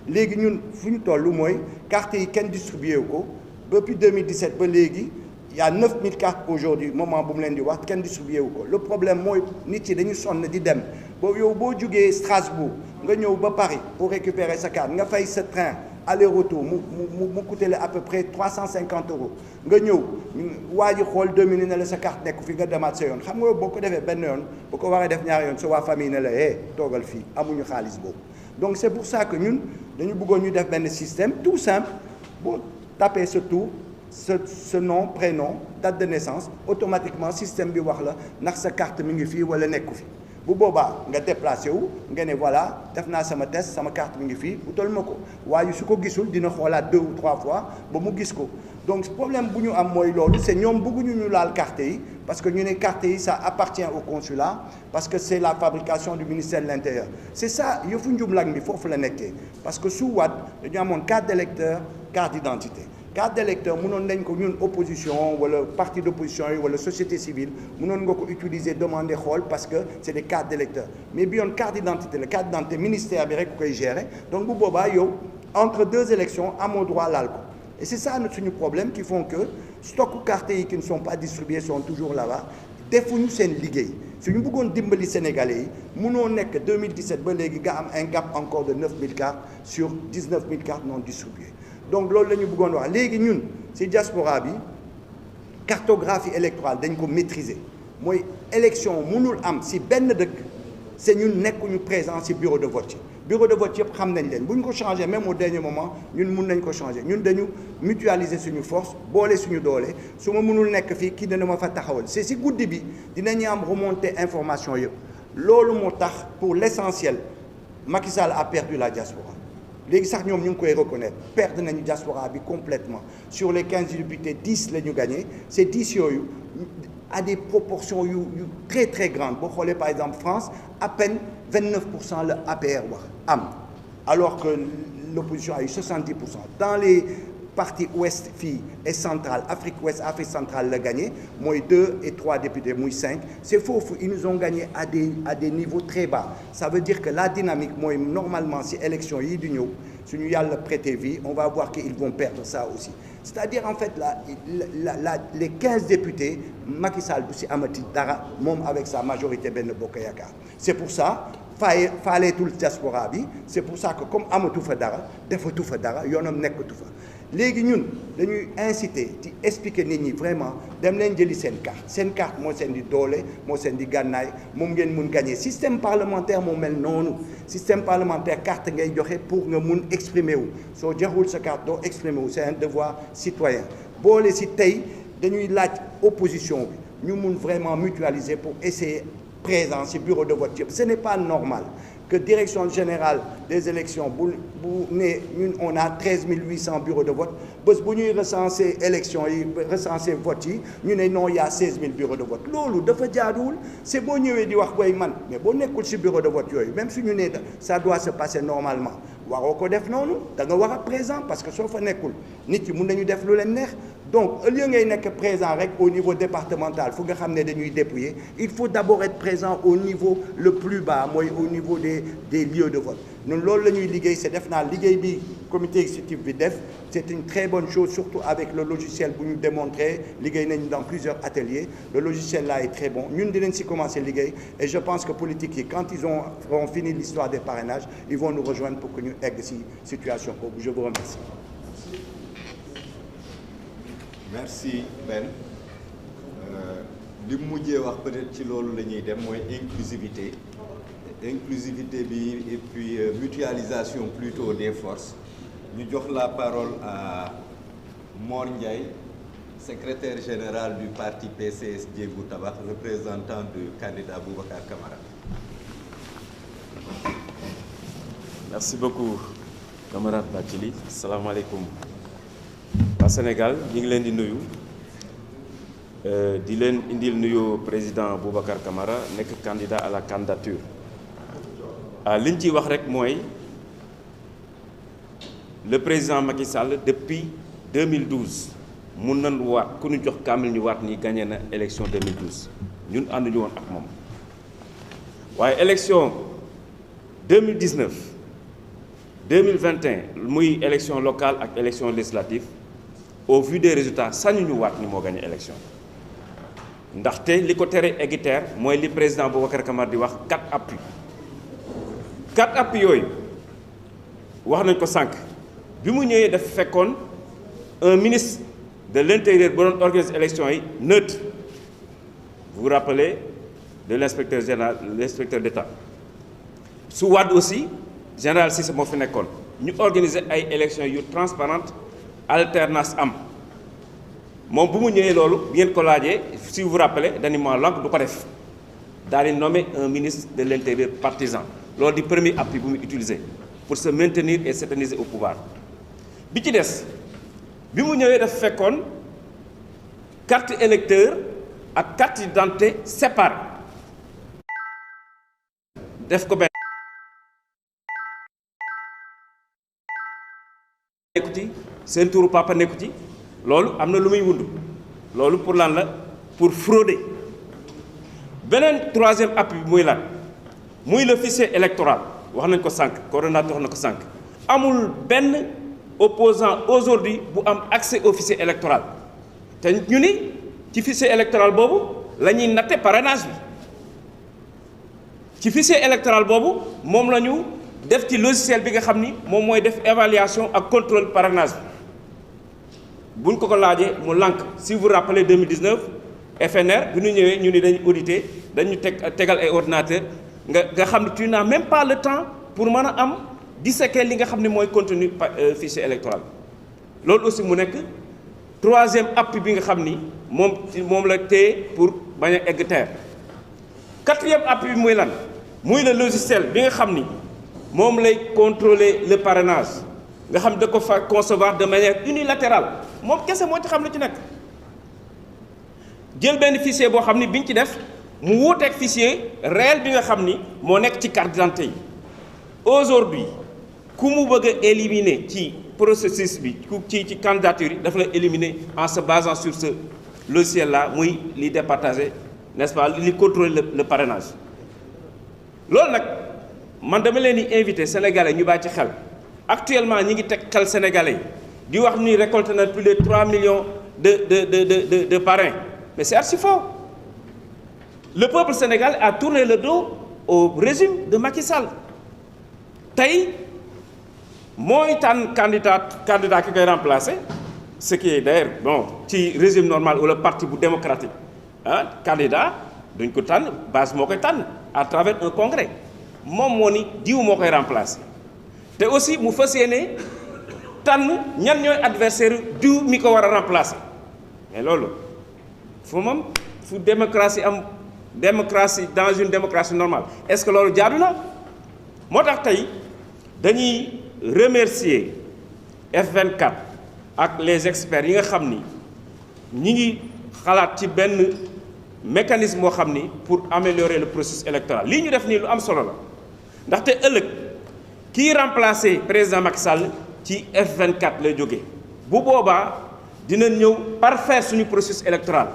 léegi ñun fu ñu toll mooy carte yi kenn distribué ko depuis 2017 ba léegi il y a 9000 cartes aujourd'hui moment bu mu leen di wax kenn distribué wu ko le problème mooy nit yi dañu sonn di dem yow boo jugee Strasbourg nga ñëw ba Paris pour récupérer sa carte nga fay sa train aller-retour mu coûté la à peu près 350 € nga ñëw waa ji xool 2 minutes ne la sa carte nekk fi nga demaat sa yoon xam nga boo ko defee benn yoon bu ko waree def ñaari yoon sa waa famille ne la toogal fii amuñu xaalis boobu donc c'est pour ça que ñun dañu bëggoon ñu def benn système tout simple boo tapé ce tour ce nom prénom date de naissance automatiquement système bi wax la ndax sa carte mi ngi fii wala nekku fi bu boobaa nga déplacé wu nga ne voilà def naa sama test sama carte mi ngi fii utal ma ko waaye su ko gisul dina xoolaat 2 ou 3 fois ba mu gis ko donc problème bu ñu am mooy loolu c'est ñoom bëgguñu ñu laal carte yi parce que ñu ne carte yi ça appartient au consulat parce que c'est la fabrication du ministère de l'Intérieur c'est ça yëfu njumlag mi foofu la nekkee parce que su waat dañu amoon carte d'électeur carte d'identité carte d'électeur mënoon nañ ko ñun opposition wala parti d'opposition yi wala société civile mënoon nga ko utiliser demander xool parce que c'est des cartes d'électeur mais bi yoon carte d'identité la carte d'identité ministère bi rek ku koy gérer donc bu boobaa yow entre 2 élections amoo droit laal ko et c'est ça suñu problème qui font que stock carte yi qui ne sont pas distribués sont toujours là-bas defuñu seen liggéey suñu bëggoon dimbali Sénégalais yi mënoo nekk 2017 ba léegi nga am un gap encore de 9000 cartes sur 19000 cartes non distribuées donc loolu la ñu bëggoon wax léegi ñun ci diaspora bi cartographie électorale dañ ko maîtriser mooy élection mënul am ci benn dëkk c'est ñun nekkuñu présent ci bureau de vote yi bureau de vote yëpp xam nañ leen bu ñu ko changé même au dernier moment ñun mun nañ ko changé ñun dañu mutualiser suñu force boole suñu doole su ma mënul nekk fii kii dana ma fa taxawal c'est si guddi bi dinañu am remonter information yëpp loolu moo tax pour l'essentiel Macky Sall a perdu la diaspora léegi sax ñoom ñu ngi koy reconnaître perdre nañu diaspora bi complètement sur les 15 députés 10 la ñu gagné ces 10 yooyu à des proportions yu très très grandes boo xoolee par exemple France à peine 29% la APR wax am alors que l'opposition a eu 70%. Dans les parties ouest fii et centrale Afrique ouest Afrique centrale la gagné mooy 2 et 3 députés muy 5 c'est foofu ils nous ont gagné à des niveaux très bas ça veut dire que la dynamique mooy normalement si élection yi di ñëw suñu yàlla prêter vie on va voir qu'ils vont perdre ça aussi c'est-à-dire en fait les 15 députés Macky Sall du si amati dara moom avec sa majorité Benno Bokk Yaakaar c'est pour ça faaleetul diaspora bi c'est pour ça que comme amatu fa dara defatu fa dara yoonam nekkatu fa léegi ñun dañuy inciter di expliquer nit ñi vraiment dem leen jëli seen carte moo seen di doole moo seen di gànnaay moom ngeen mun gagner système parlementaire moo mel noonu système parlementaire carte ngay joxe pour nga mun exprimer wu soo joxul sa carte doo exprimer wu c'est un devoir citoyen boole si tey dañuy laaj opposition bi ñu mun vraiment mutualiser pour essayer présent ci bureau de vote yëpp ce n'est pas normal que direction générale des élections bu ne ñun on a 13 800 bureaux de vote bés bu ñuy recenser élections yi recenser vote yi ñu ne non y a 16 000 bureaux de vote loolu dafa jaaduwul c'est boo ñëwee di wax koy man mais boo nekkul ci bureau de vote yooyu même suñu ne ça doit se passer normalement waroo ko def noonu da nga war a présent parce que soo fa nekkul nit yi mun nañu def lu leen neex donc au lieu ngay nekk présent rek au niveau départemental fu nga xam ne dañuy dépouiller il faut d'abord être présent au niveau le plus bas mooy au niveau des lieux de vote ñun loolu la ñuy liggéey c'est def naa liggéey bi comité exécutif bi def c'est une très bonne chose surtout avec le logiciel bu ñu démontré liggéey nañu dans plusieurs ateliers le logiciel là est très bon ñun dinañ si commencer liggéey et je pense que politique yi quand ils auront fini l'histoire des parrainages ils vont nous rejoindre pour que ñu egg si situation boobu je vous remercie. Merci Ben li mu mujjee wax peut-être ci loolu la ñuy dem mooy inclusivité bi et puis mutualisation plutôt des forces ñu jox la parole à Mor Ndiaye secrétaire général du parti PCS Jéegu Tabax représentant du candidat Boubacar Camara. Merci beaucoup camarade Bathily. Salaamaaleykum waa Sénégal ñu ngi leen di nuyu di leen indil nuyu président Boubacar Camara nekk candidat à la candidature li ñu ciy wax rek mooy le président Macky Sall depuis 2012 mun nañ waat ku ñu jox kaamil ñu waat ni gagné na élection 2012 ñun ànduñu woon ak moom waaye élection 2019 2021 muy élection locale ak élection législative au vu des résultats sañu ñu waat ni moo gagné élection ndaxte li ko tere eggi terre mooy li président Boubacar Camara di wax 4 appuis yooyu wax nañ ko sànq bi mu ñëwee dafa fekkoon un ministre de l'intérieur ba doon organiser élection yi neutre vous vous rappelez de l'inspecteur général l'inspecteur d'État su Wade aussi général Cissé moo fi nekkoon ñu organiser ay élections yu transparente alternance am moom bu mu ñëwee loolu ngeen ko laajee si vous vous rappelez dañu ma lank du ko def daal di nommer un ministre de l'intérieur partisan loolu di premier appui bu mu utiliser pour se maintenir et s'éterniser au pouvoir bi ci des bi mu ñëwee daf fekkoon carte électeur ak carte d'identité séparée def ko benn nekku ci seen turu papa nekku ci loolu am na lu muy wund loolu pour lan la pour frauder beneen troisième appui bi muy lan muy le fichier électoral wax nañ ko sànq coordonnateur wax na ko sànq amul benn opposant aujourd'hui bu am accès au fichier électoral te ñu ni ci fichier électoral boobu la ñuy natte parrainage bi ci fichier électoral boobu moom la ñu def ci logiciel bi nga xam ni moom mooy def évaluation ak contrôle parrainage bi buñ ko laajee mu lànk si vous rappelez 2019 FNR bu ñu ñëwee ñu ni dañu auditer dañu tegal ay ordinateur nga xam ne tu n'as même pas le temps pour mën a am disséquer li nga xam ne mooy contenu fichier électoral loolu aussi mu nekk troisième appui bi nga xam ni moom la téye pour bañ a egg terre. Quatrième appui bi muy lan muy le logiciel bi nga xam ni moom lay contrôler le parrainage nga xam da ko fa concevoir de manière unilatérale moom kese moo ci xam la ci nekk jël benn fichier boo xam ni biñ ci def mu wuuteeg fichier réel bi nga xam ni moo nekk ci carte d'identité yi. Aujourd'hui ku mu bëgg a éliminer ci processus bi ci candidature yi dafa la éliminer en se basant sur ce logiciel là muy li départager n'est-ce pas li contrôler le parrainage loolu nag man dama leen di inviter sénégalais ñu bàyyi ci xel actuellement ñi ngi teg xel sénégalais di wax ni récolté na plus de 3 millions de parrains mais c'est archi faux. Le peuple sénégalais a tourné le dos au régime de Macky Sall tey mooy tànn candidat ki koy remplacer ce qui est d'ailleurs bon ci régime normal ou le parti bu démocratique candidat duñ ko tànn base moo koy tànn à travers un congrès moom moo ni diw moo koy remplacer te aussi mu fas yéene tànn ñan ñooy adversaire diw mi ko war a remplacer mais loolu fu moom fu démocratie am démocratie dans une démocratie normale est-ce que loolu jaadu na moo tax tey dañuy remercier F24 ak les experts yi nga xam ni ñi ngi xalaat ci benn mécanisme boo xam ni pour améliorer le processus électoral lii ñu def nii lu am solo la ndaxte ëllëg kii remplacer président Macky Sall ci F24 lay jógee bu boobaa dina ñëw parfaire suñu processus électoral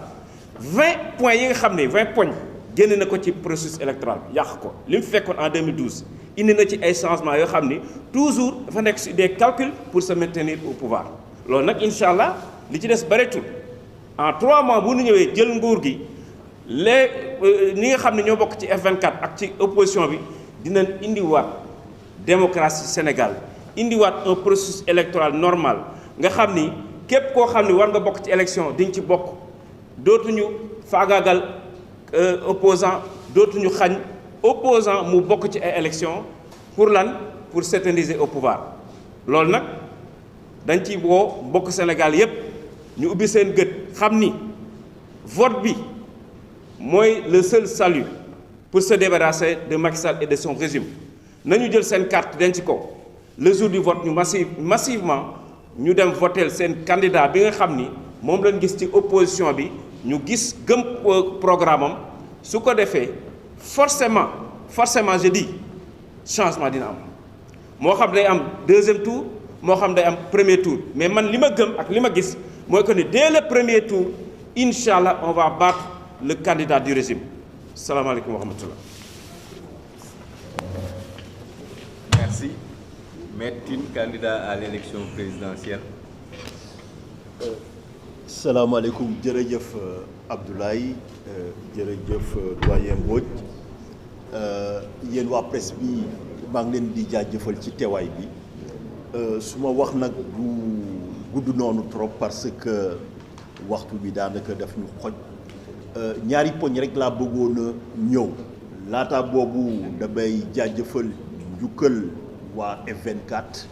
20 points yi nga xam ne 20 points génn na ko ci processus électoral yàq ko li mu fekkoon en 2012 indi na ci ay changements yoo xam ni toujours dafa nekk sur des calculs pour se maintenir au pouvoir loolu nag incha allah li ci des bëreetul en 3 mois bu ñu ñëwee jël nguur gi ñi nga xam ne ñoo bokk ci F24 ak ci opposition bi dinañ indiwaat démocratie Sénégal indiwaat un processus électoral normal nga xam ni képp koo xam ni war nga bokk ci élection diñ ci bokk dootuñu faagaagal opposant dootuñu xañ opposant mu bokk ci ay élection pour lan pour s'éterniser au pouvoir loolu nag dañ ci woo bokk Sénégal yépp ñu ubbi seen gët xam ni vote bi mooy le seul salut pour se débarrasser de Macky Sall et de son régime nañu jël seen carte denc ko le jour du vote ñu massivement ñu dem voter seen candidat bi nga xam ni moom lañ gis ci opposition bi ñu gis gëm programme am su ko defee forcément je dis changement dina am moo xam day am deuxième tour moo xam day am premier tour mais man li ma gëm ak li ma gis mooy que ni dès le premier tour incha allah on va battre le candidat du régime salaamaaleykum wa rahmatullah. Merci. Maître Tine, candidat à l'élection présidentielle. salaamaaleykum jërëjëf Abdoulaye jërëjëf doyen Mbodj yéen waa presse bi maa ngi leen di jaajëfal ci teewaay bi su ma wax nag du gudd noonu trop parce que waxtu bi daanaka daf ñu xoj ñaari poñ rek laa bëggoon a ñëw laata boobu damay jaajëfal njukkal waa F24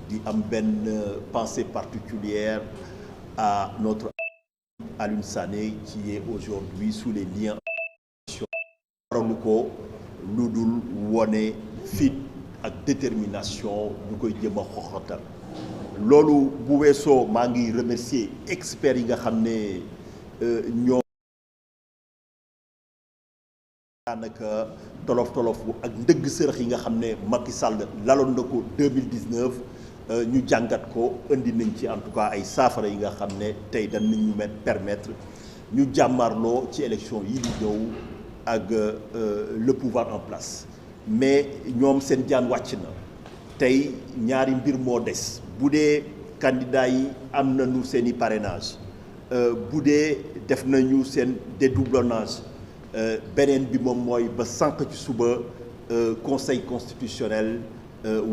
di am benn pensée particulière à notre Alioune Sané qui est aujourd'hui sous les liens waralu ko lu dul wone fit ak détermination ñu koy jëm a xoxatal loolu bu weesoo maa ngi remercier experts yi nga xam ne ñoo daanaka tolof ak ndëgg sërëx yi nga xam ne Macky Sall laloon na ko 2019 ñu jàngat ko indi nañ ci en tout cas ay saafara yi nga xam ne tey dañ nañu permettre ñu jàmmarloo ci élection yi di ñëw ak le pouvoir en place mais ñoom seen jaan wàcc na tey ñaari mbir moo des bu dee candidat yi am nañu seen i parrainage bu dee def nañu seen dédoublonnage beneen bi moom mooy ba sànq ci suba conseil constitutionnel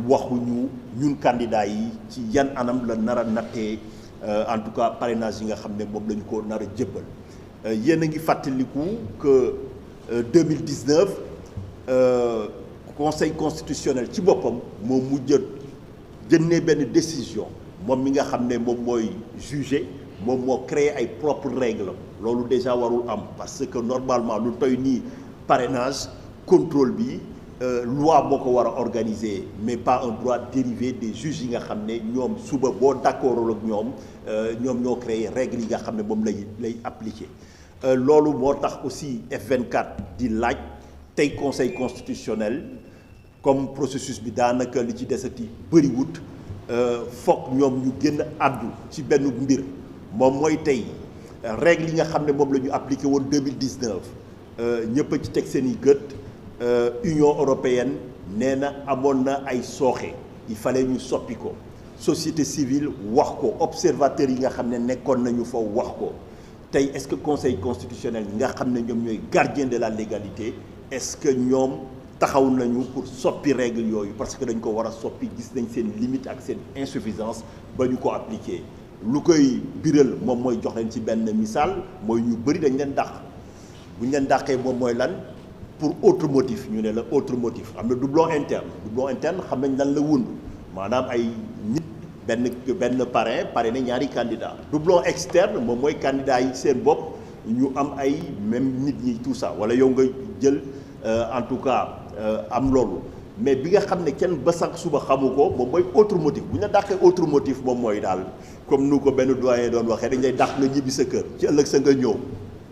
waxuñu ñun candidats yi ci yan anam la nar a nattee en tout cas parrainage yi nga xam ne moom la ñu ko nar a jébbal yéen a ngi fàttaliku que 2019 conseil constitutionnel ci boppam moo mujj génnee benn décision moom mi nga xam ne moom mooy juger moom moo créer ay propres règles loolu déjà warul am parce que normalement lu toy nii parrainage contrôle bi loi moo ko war a organiser mais pas un droit dérivé des juges yi nga xam ne ñoom suba boo d'accordul ak ñoom ñoo créer règles yi nga xam ne moom lay appliquer loolu moo tax aussi F24 di laaj tey conseil constitutionnel comme processus bi daanaka li ci desati bëriwut foog ñoom ñu génn àddu ci benn mbir moom mooy tey règle yi nga xam ne moom la ñu appliqué woon 2019 ñëpp a ci teg seen i gët Union européenne nee na amoon na ay sooxe il fallait ñu soppi ko société civile wax ko observateurs yi nga xam ne nekkoon nañu fa wax ko tey est-ce que conseil constitutionnel yi nga xam ne ñoom ñooy gardien de la légalité est-ce que ñoom taxaw nañu pour soppi règle yooyu parce que dañ ko war a soppi gis nañ seen limite ak seen insuffisance ba ñu ko appliquer lu koy biral moom mooy jox leen ci benn misaal mooy ñu bëri dañ leen dàq bu ñu leen dàqee moom mooy lan pour autre motif ñu ne la autre motif am na doublon interne xam nañ lan la wund maanaam ay nit benn parrain ñaari candidat doublon externe moom mooy candidat yi seen bopp ñu am ay même nit ñi tout ça wala yow nga jël en tout cas am loolu mais bi nga xam ne kenn ba sànq suba xamu ko moom mooy autre motif bu ñu la dàqee autre motif moom mooy daal comme nu ko benn doyen doon waxee dañ lay dàq nga ñibbi sa kër ci ëllëg sa nga ñëw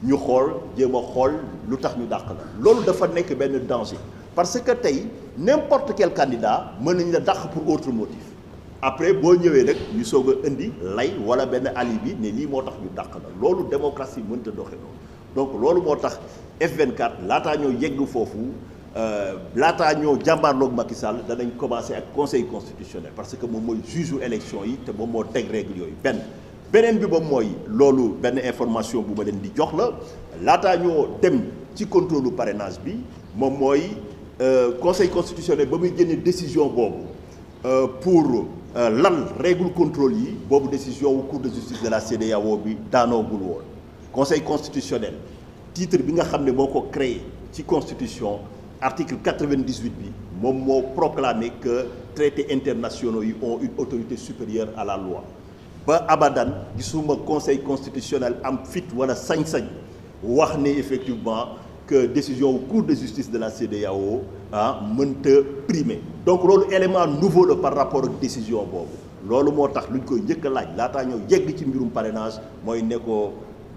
ñu xool jéem a xool lu tax ñu dàq la loolu dafa nekk benn danger parce que tey n'importe quel candidat mën nañ la dàq pour autre motif après boo ñëwee rek ñu soog a indi lay wala benn alibi ne lii moo tax ñu dàq la loolu démocratie mënta doxe noonu donc loolu moo tax F24 laataa ñoo yegg foofu laataa ñoo jàmbaarloog Macky Sall danañ commencer ak conseil constitutionnel parce que moom mooy juge élection yi te moom moo teg règle yooyu beneen bi moom mooy loolu benn information bu ma leen di jox la laataa ñoo dem ci contrôle parrainage bi moom mooy conseil constitutionnel ba muy génne décision boobu pour lan règle contrôle yi boobu décision wu cour de justice de la CEDEAO bi daanoogul woon conseil constitutionnel titre bi nga xam ne moo ko créé ci constitution article 98 bi moom moo proclamé que traités internationaux yi ont une autorité supérieure à la loi ba abadan gisuma conseil constitutionnel am fit wala sañ-sañ wax ne effectivement que décision cour de justice de la CEDEAO mënta primer donc loolu élément nouveau la par rapport ak décision boobu loolu moo tax lu ñu koy njëkk a laaj laataa ñëw yegg ci mbirum parrainage mooy ne ko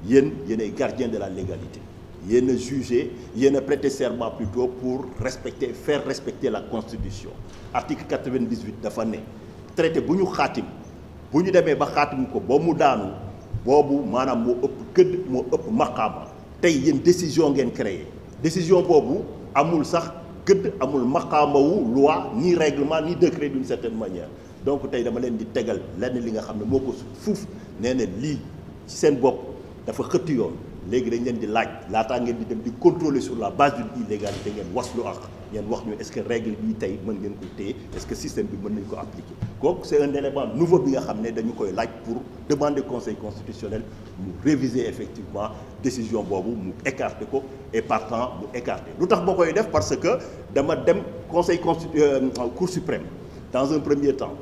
yéenay gardien de la légalité yéen a jugé yéen a prêté serment plutôt pour faire respecter la constitution article 98 dafa ne traité bu ñu xaatim bu ñu demee ba xaatim ko ba mu daanu boobu maanaam moo ëpp gëdd moo ëpp maqaama tey yéen décision ngeen créé décision boobu amul sax gëdd amul maqaama wu loi ni règlement ni décret d'une certaine manière donc tey dama leen di tegal lenn li nga xam ne moo ko fuuf nee na lii ci seen bopp dafa xëtt yoon léegi dañ leen di laaj laataa ngeen di dem di contrôler sur la base d'une illégalité ngeen waslu ak ngeen wax ñu est-ce que règle bi tey mën ngeen ko téye est-ce que système bi mën nañ ko appliquer kooku c'est un élément nouveau bi nga xam ne dañu koy laaj pour demander conseil constitutionnel mu réviser effectivement décision boobu mu écarter ko et partant mu écarter lu tax boo koy def parce que dama dem cour suprême dans un premier temps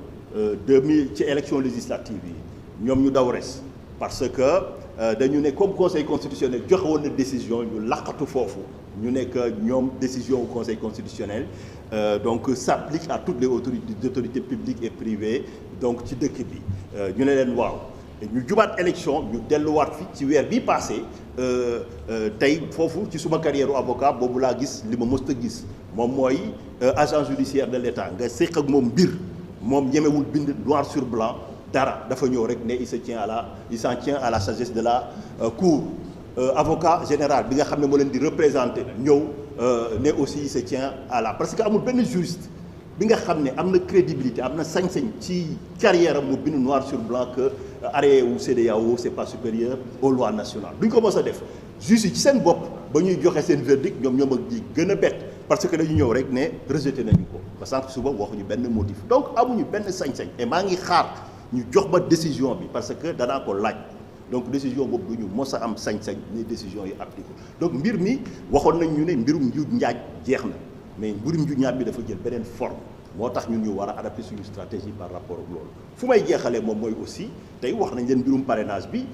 2000 ci élection législative yi ñoom ñu daw res parce que dañu ne comme conseil constitutionnel joxe woon na décision ñu laqatu foofu ñu nekk ñoom décision au conseil constitutionnel donc s'applique à toutes les autorités publiques et privées donc ci dëkk bi ñu ne leen waaw ñu jubaat élection ñu delluwaat fi ci weer bii passé tey foofu ci suma carrière u avocat boobu laa gis li ma mës a gis moom mooy agent judiciaire de l'État nga séq ak moom mbir moom ñemewul bind noir sur blanc dara dafa ñëw rek ne il s'en tient à la sagesse de la cour avocat général bi nga xam ne moo leen di représenter ñëw ne aussi il se tient à la parce que amul benn juriste bi nga xam ne am na crédibilité am na sañ-sañ ci carrière am mu bind noir sur blanc que arrêt wu CEDEAO c'est pas supérieur aux lois nationales duñ ko mos a def juge yi ci seen bopp ba ñuy joxe seen verdict ñoom a ji gën a bett parce que dañu ñëw rek ne rejeté nañu ko ba sànq suba waxuñu benn motif donc amuñu benn sañ-sañ et maa ngi xaar ñu jox ba décision bi parce que danaa ko laaj donc décision boobu du ñu mos a am sañ-sañ ni décision yi appliqué donc mbir mi waxoon nañ ñu ne mbirum njuuj njaaj jeex na mais mbirum ju ñaar bi dafa jël beneen forme moo tax ñun ñu war a adapter suñu stratégie par rapport ak loolu fu may jeexalee moom mooy aussi tey wax nañ leen mbirum parrainage bi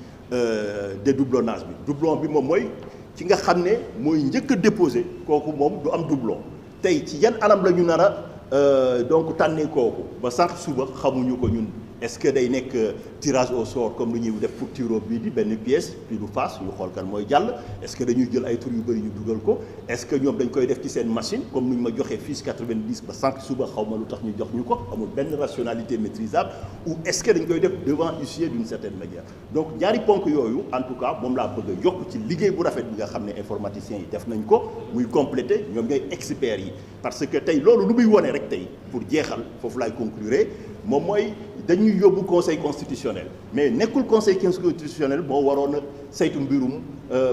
dédoublonnage bi doublon bi moom mooy ci nga xam ne mooy njëkk a déposé kooku moom du am doublon tey ci yan anam la ñu nar a donc tànnee kooku ba sànq suba xamuñu ko ñun est-ce que day nekk tirage au sort comme lu ñuy def pour tiro bii di benn pièce puis du face ñu xool kan mooy jàll est-ce que dañuy jël ay tur yu bëri ñu dugal ko est-ce que ñoom dañ koy def ci seen machine comme nu ñu ma joxee fiche 90 ba sànq suba xaw ma lu tax ñu jox ñu ko amul benn rationalité maîtrisable ou est-ce que dañ koy def devant huissier d'une certaine manière donc ñaari ponk yooyu en tout cas moom laa bëgg a yokk ci liggéey bu rafet bi nga xam ne informaticiens yi def nañ ko muy complété ñoom ñooy experts yi parce que tey loolu lu muy wone rek tey pour jeexal foofu laay conclure moom mooy dañuy yóbbu conseil constitutionnel mais nekkul conseil constitutionnel moo waroon a saytu mbirum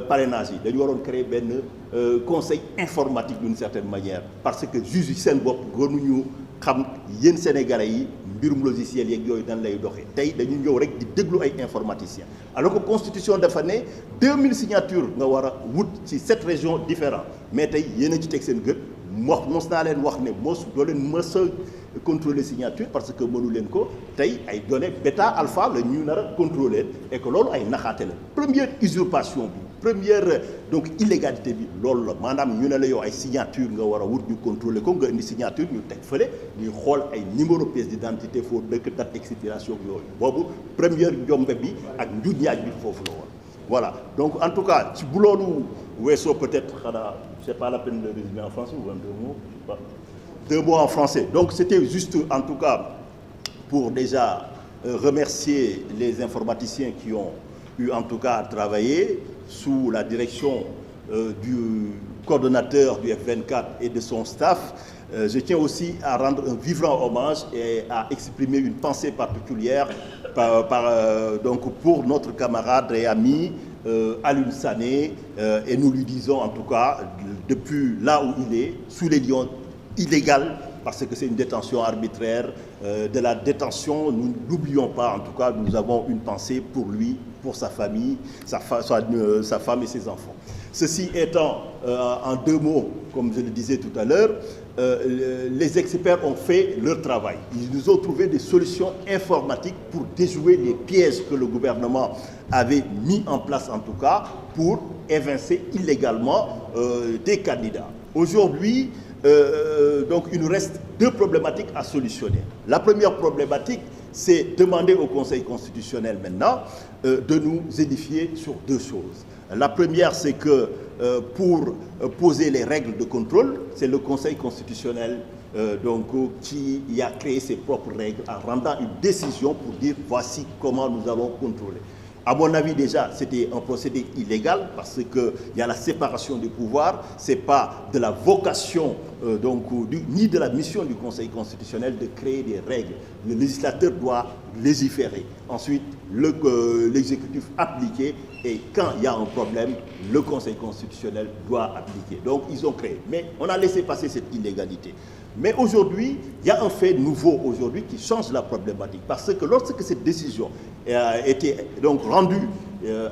parrainage yi dañu waroon créer benn conseil informatique d'une certaine manière parce que juge yi seen bopp gënuñu xam yéen sénégalais yi mbirum logiciel yeeg yooyu nan lay doxee tey dañu ñëw rek di déglu ay informaticiens alors que constitution dafa ne 2000 signatures nga war a wut ci 7 régions différentes mais tey yéen a ci teg seen gët mos naa leen wax ne doo leen mës a contrôler signature parce que mënu leen ko tey ay données bêta alpha la ñu nar a contrôler et que loolu ay naxaate la première usurpation bi première donc illégalité bi loolu la maanaam ñu ne la yow ay signature nga war a wut ñu contrôler ko nga indi signature ñu teg fële ñuy xool ay numéro pièce d'identité foo dëkk date expiration yooyu boobu première njombe bi ak njuuj njaaj bi foofu la woon voilà donc en tout cas ci bu loolu weesoo peut-être xanaa c'est pas la peine de résumer en français ou en 2 mots je sais pas 2 mots en français donc c'était juste en tout cas pour déjà remercier les informaticiens qui ont eu en tout cas à travailler sous la direction du coordonnateur du F24 et de son staff. Je tiens aussi à rendre un vibrant hommage et à exprimer une pensée particulière donc pour notre camarade et ami Alioune Sané et nous lui disons en tout cas depuis là où il est sous les lions illégales parce que c'est une détention arbitraire de la détention nous n'oublions pas en tout cas nous avons une pensée pour lui pour sa famille sa femme et ses enfants ceci étant en 2 mots comme je le disais tout à l'heure les experts ont fait leur travail. Ils nous ont trouvé des solutions informatiques pour déjouer les pièges que le gouvernement avait mis en place en tout cas pour évincer illégalement des candidats. Aujourd'hui, donc il nous reste 2 problématiques à solutionner. La première problématique, c'est demander au Conseil constitutionnel maintenant de nous édifier sur 2 choses. La première, c'est que pour poser les règles de contrôle, c'est le Conseil constitutionnel donc, qui a créé ses propres règles en rendant une décision pour dire voici comment nous allons contrôler. À mon avis, déjà, c'était un procédé illégal parce qu'il y a la séparation des pouvoirs. Ce n'est pas de la vocation ni de la mission du Conseil constitutionnel de créer des règles. Le législateur doit légiférer. Ensuite, l'exécutif appliquer. Et quand il y a un problème, le Conseil constitutionnel doit appliquer. Donc, ils ont créé. Mais on a laissé passer cette illégalité. Mais aujourd'hui, il y a un fait nouveau aujourd'hui qui change la problématique. Parce que lorsque cette décision était donc rendue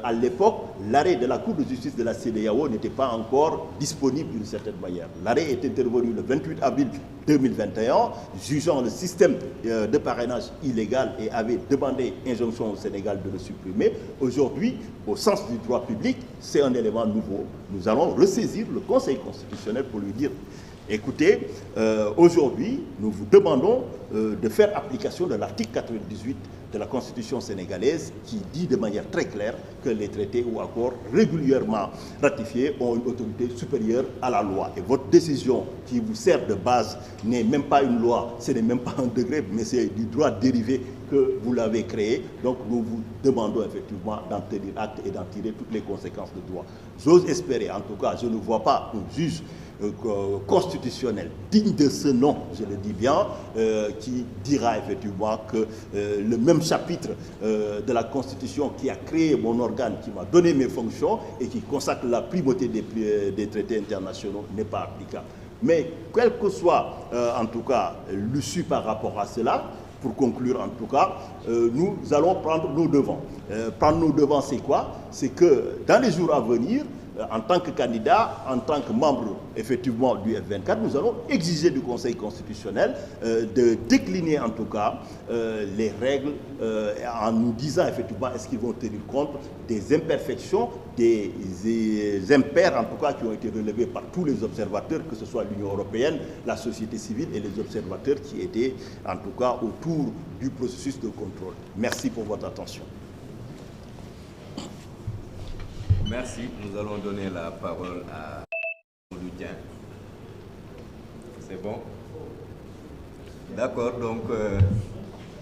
à l'époque, l'arrêt de la Cour de justice de la CEDEAO n'était pas encore disponible d'une certaine manière. L'arrêt est intervenu le 28 avril 2021, jugeant le système de parrainage illégal et avait demandé injonction au Sénégal de le supprimer. Aujourd'hui, au sens du droit public, c'est un élément nouveau. Nous allons ressaisir le Conseil constitutionnel pour lui dire écoutez, aujourd'hui, nous vous demandons de faire application de l'article 98 de la Constitution sénégalaise qui dit de manière très claire que les traités ou accords régulièrement ratifiés ont une autorité supérieure à la loi. Et votre décision qui vous sert de base n'est même pas une loi, ce n'est même pas un degré, mais c'est du droit dérivé que vous l'avez créé. Donc nous vous demandons effectivement d'en tenir acte et d'en tirer toutes les conséquences de droit. J'ose espérer, en tout cas, je ne vois pas un juge constitutionnel digne de ce nom, je le dis bien, qui dira effectivement que le même chapitre de la Constitution qui a créé mon organe, qui m'a donné mes fonctions et qui consacre la primauté des traités internationaux n'est pas applicable. Mais quel que soit en tout cas l'issue par rapport à cela, pour conclure en tout cas, nous allons prendre nos devants. Prendre nos devants, c'est quoi? C'est que dans les jours à venir, en tant que candidat, en tant que membre effectivement du F24, nous allons exiger du Conseil constitutionnel de décliner en tout cas les règles en nous disant effectivement est-ce qu'ils vont tenir compte des imperfections, des impairs en tout cas qui ont été relevés par tous les observateurs, que ce soit l'Union européenne, la société civile et les observateurs qui étaient en tout cas autour du processus de contrôle. Merci pour votre attention. Merci. Nous allons donner la parole à Loudien. C'est bon? D'accord, donc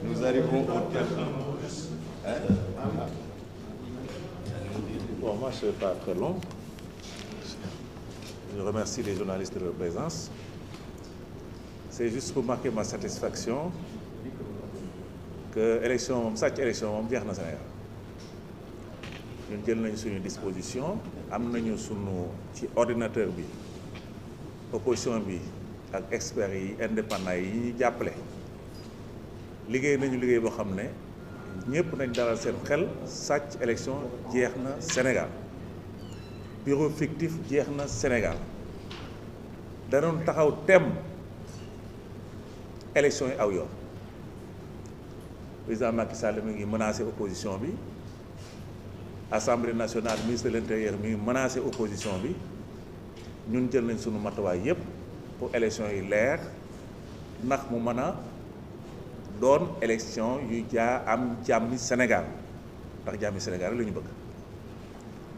nous arrivons au terme. Bon, moi, je ne serai pas très long. Je remercie les journalistes de leur présence. C'est juste pour marquer ma satisfaction que cette élection est na Sénégal. Nous avons une disposition, nous avons ci ordinateur bi opposition bi ak experts yi indépendants yi jàppale liggéey nañu liggéey boo xam ne ñëpp nañ dalal seen xel sàcc élection jeex na Sénégal bureau fictif jeex na Sénégal danoon taxaw tem élection yi aw yoon président Macky Sall mi ngi menacé opposition bi Assemblée nationale, ministre de l'Intérieur mi menacé opposition bi ñun jël nañ sunu matuwaay yépp pour élection yi leer ndax mu mën a doon élection yu am jàmmi Sénégal ndax jàmmi Sénégal la ñu bëgg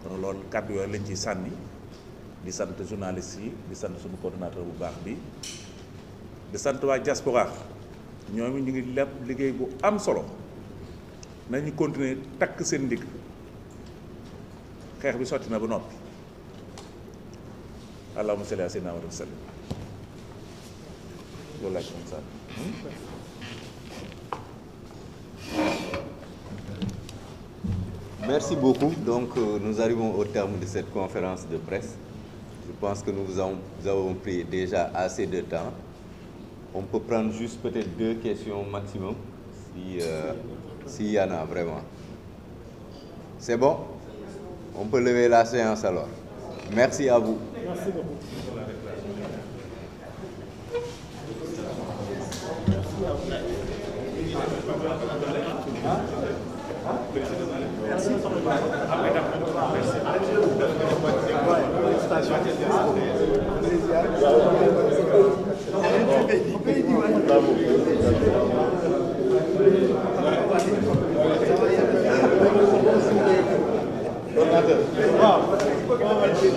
kon loolu kàddu yooyu lañ ciy sànni di sant journalistes yi di sant sunu coordonnateur bu baax bi di sant waa diaspora ñoom ñu ngi lépp liggéey bu am solo nañu continuer takk seen ndigg xeex bi sotti na ba noppi allahumma salli ala sayyidina Muhammad wa sallam loolu laaj moom sax Merci beaucoup. Donc nous arrivons au terme de cette conférence de presse. Je pense que nous avons pris déjà assez de temps. On peut prendre juste peut-être 2 questions maximum s'il y en a vraiment. C'est bon? On peut lever la séance alors. Merci à vous. Merci beaucoup.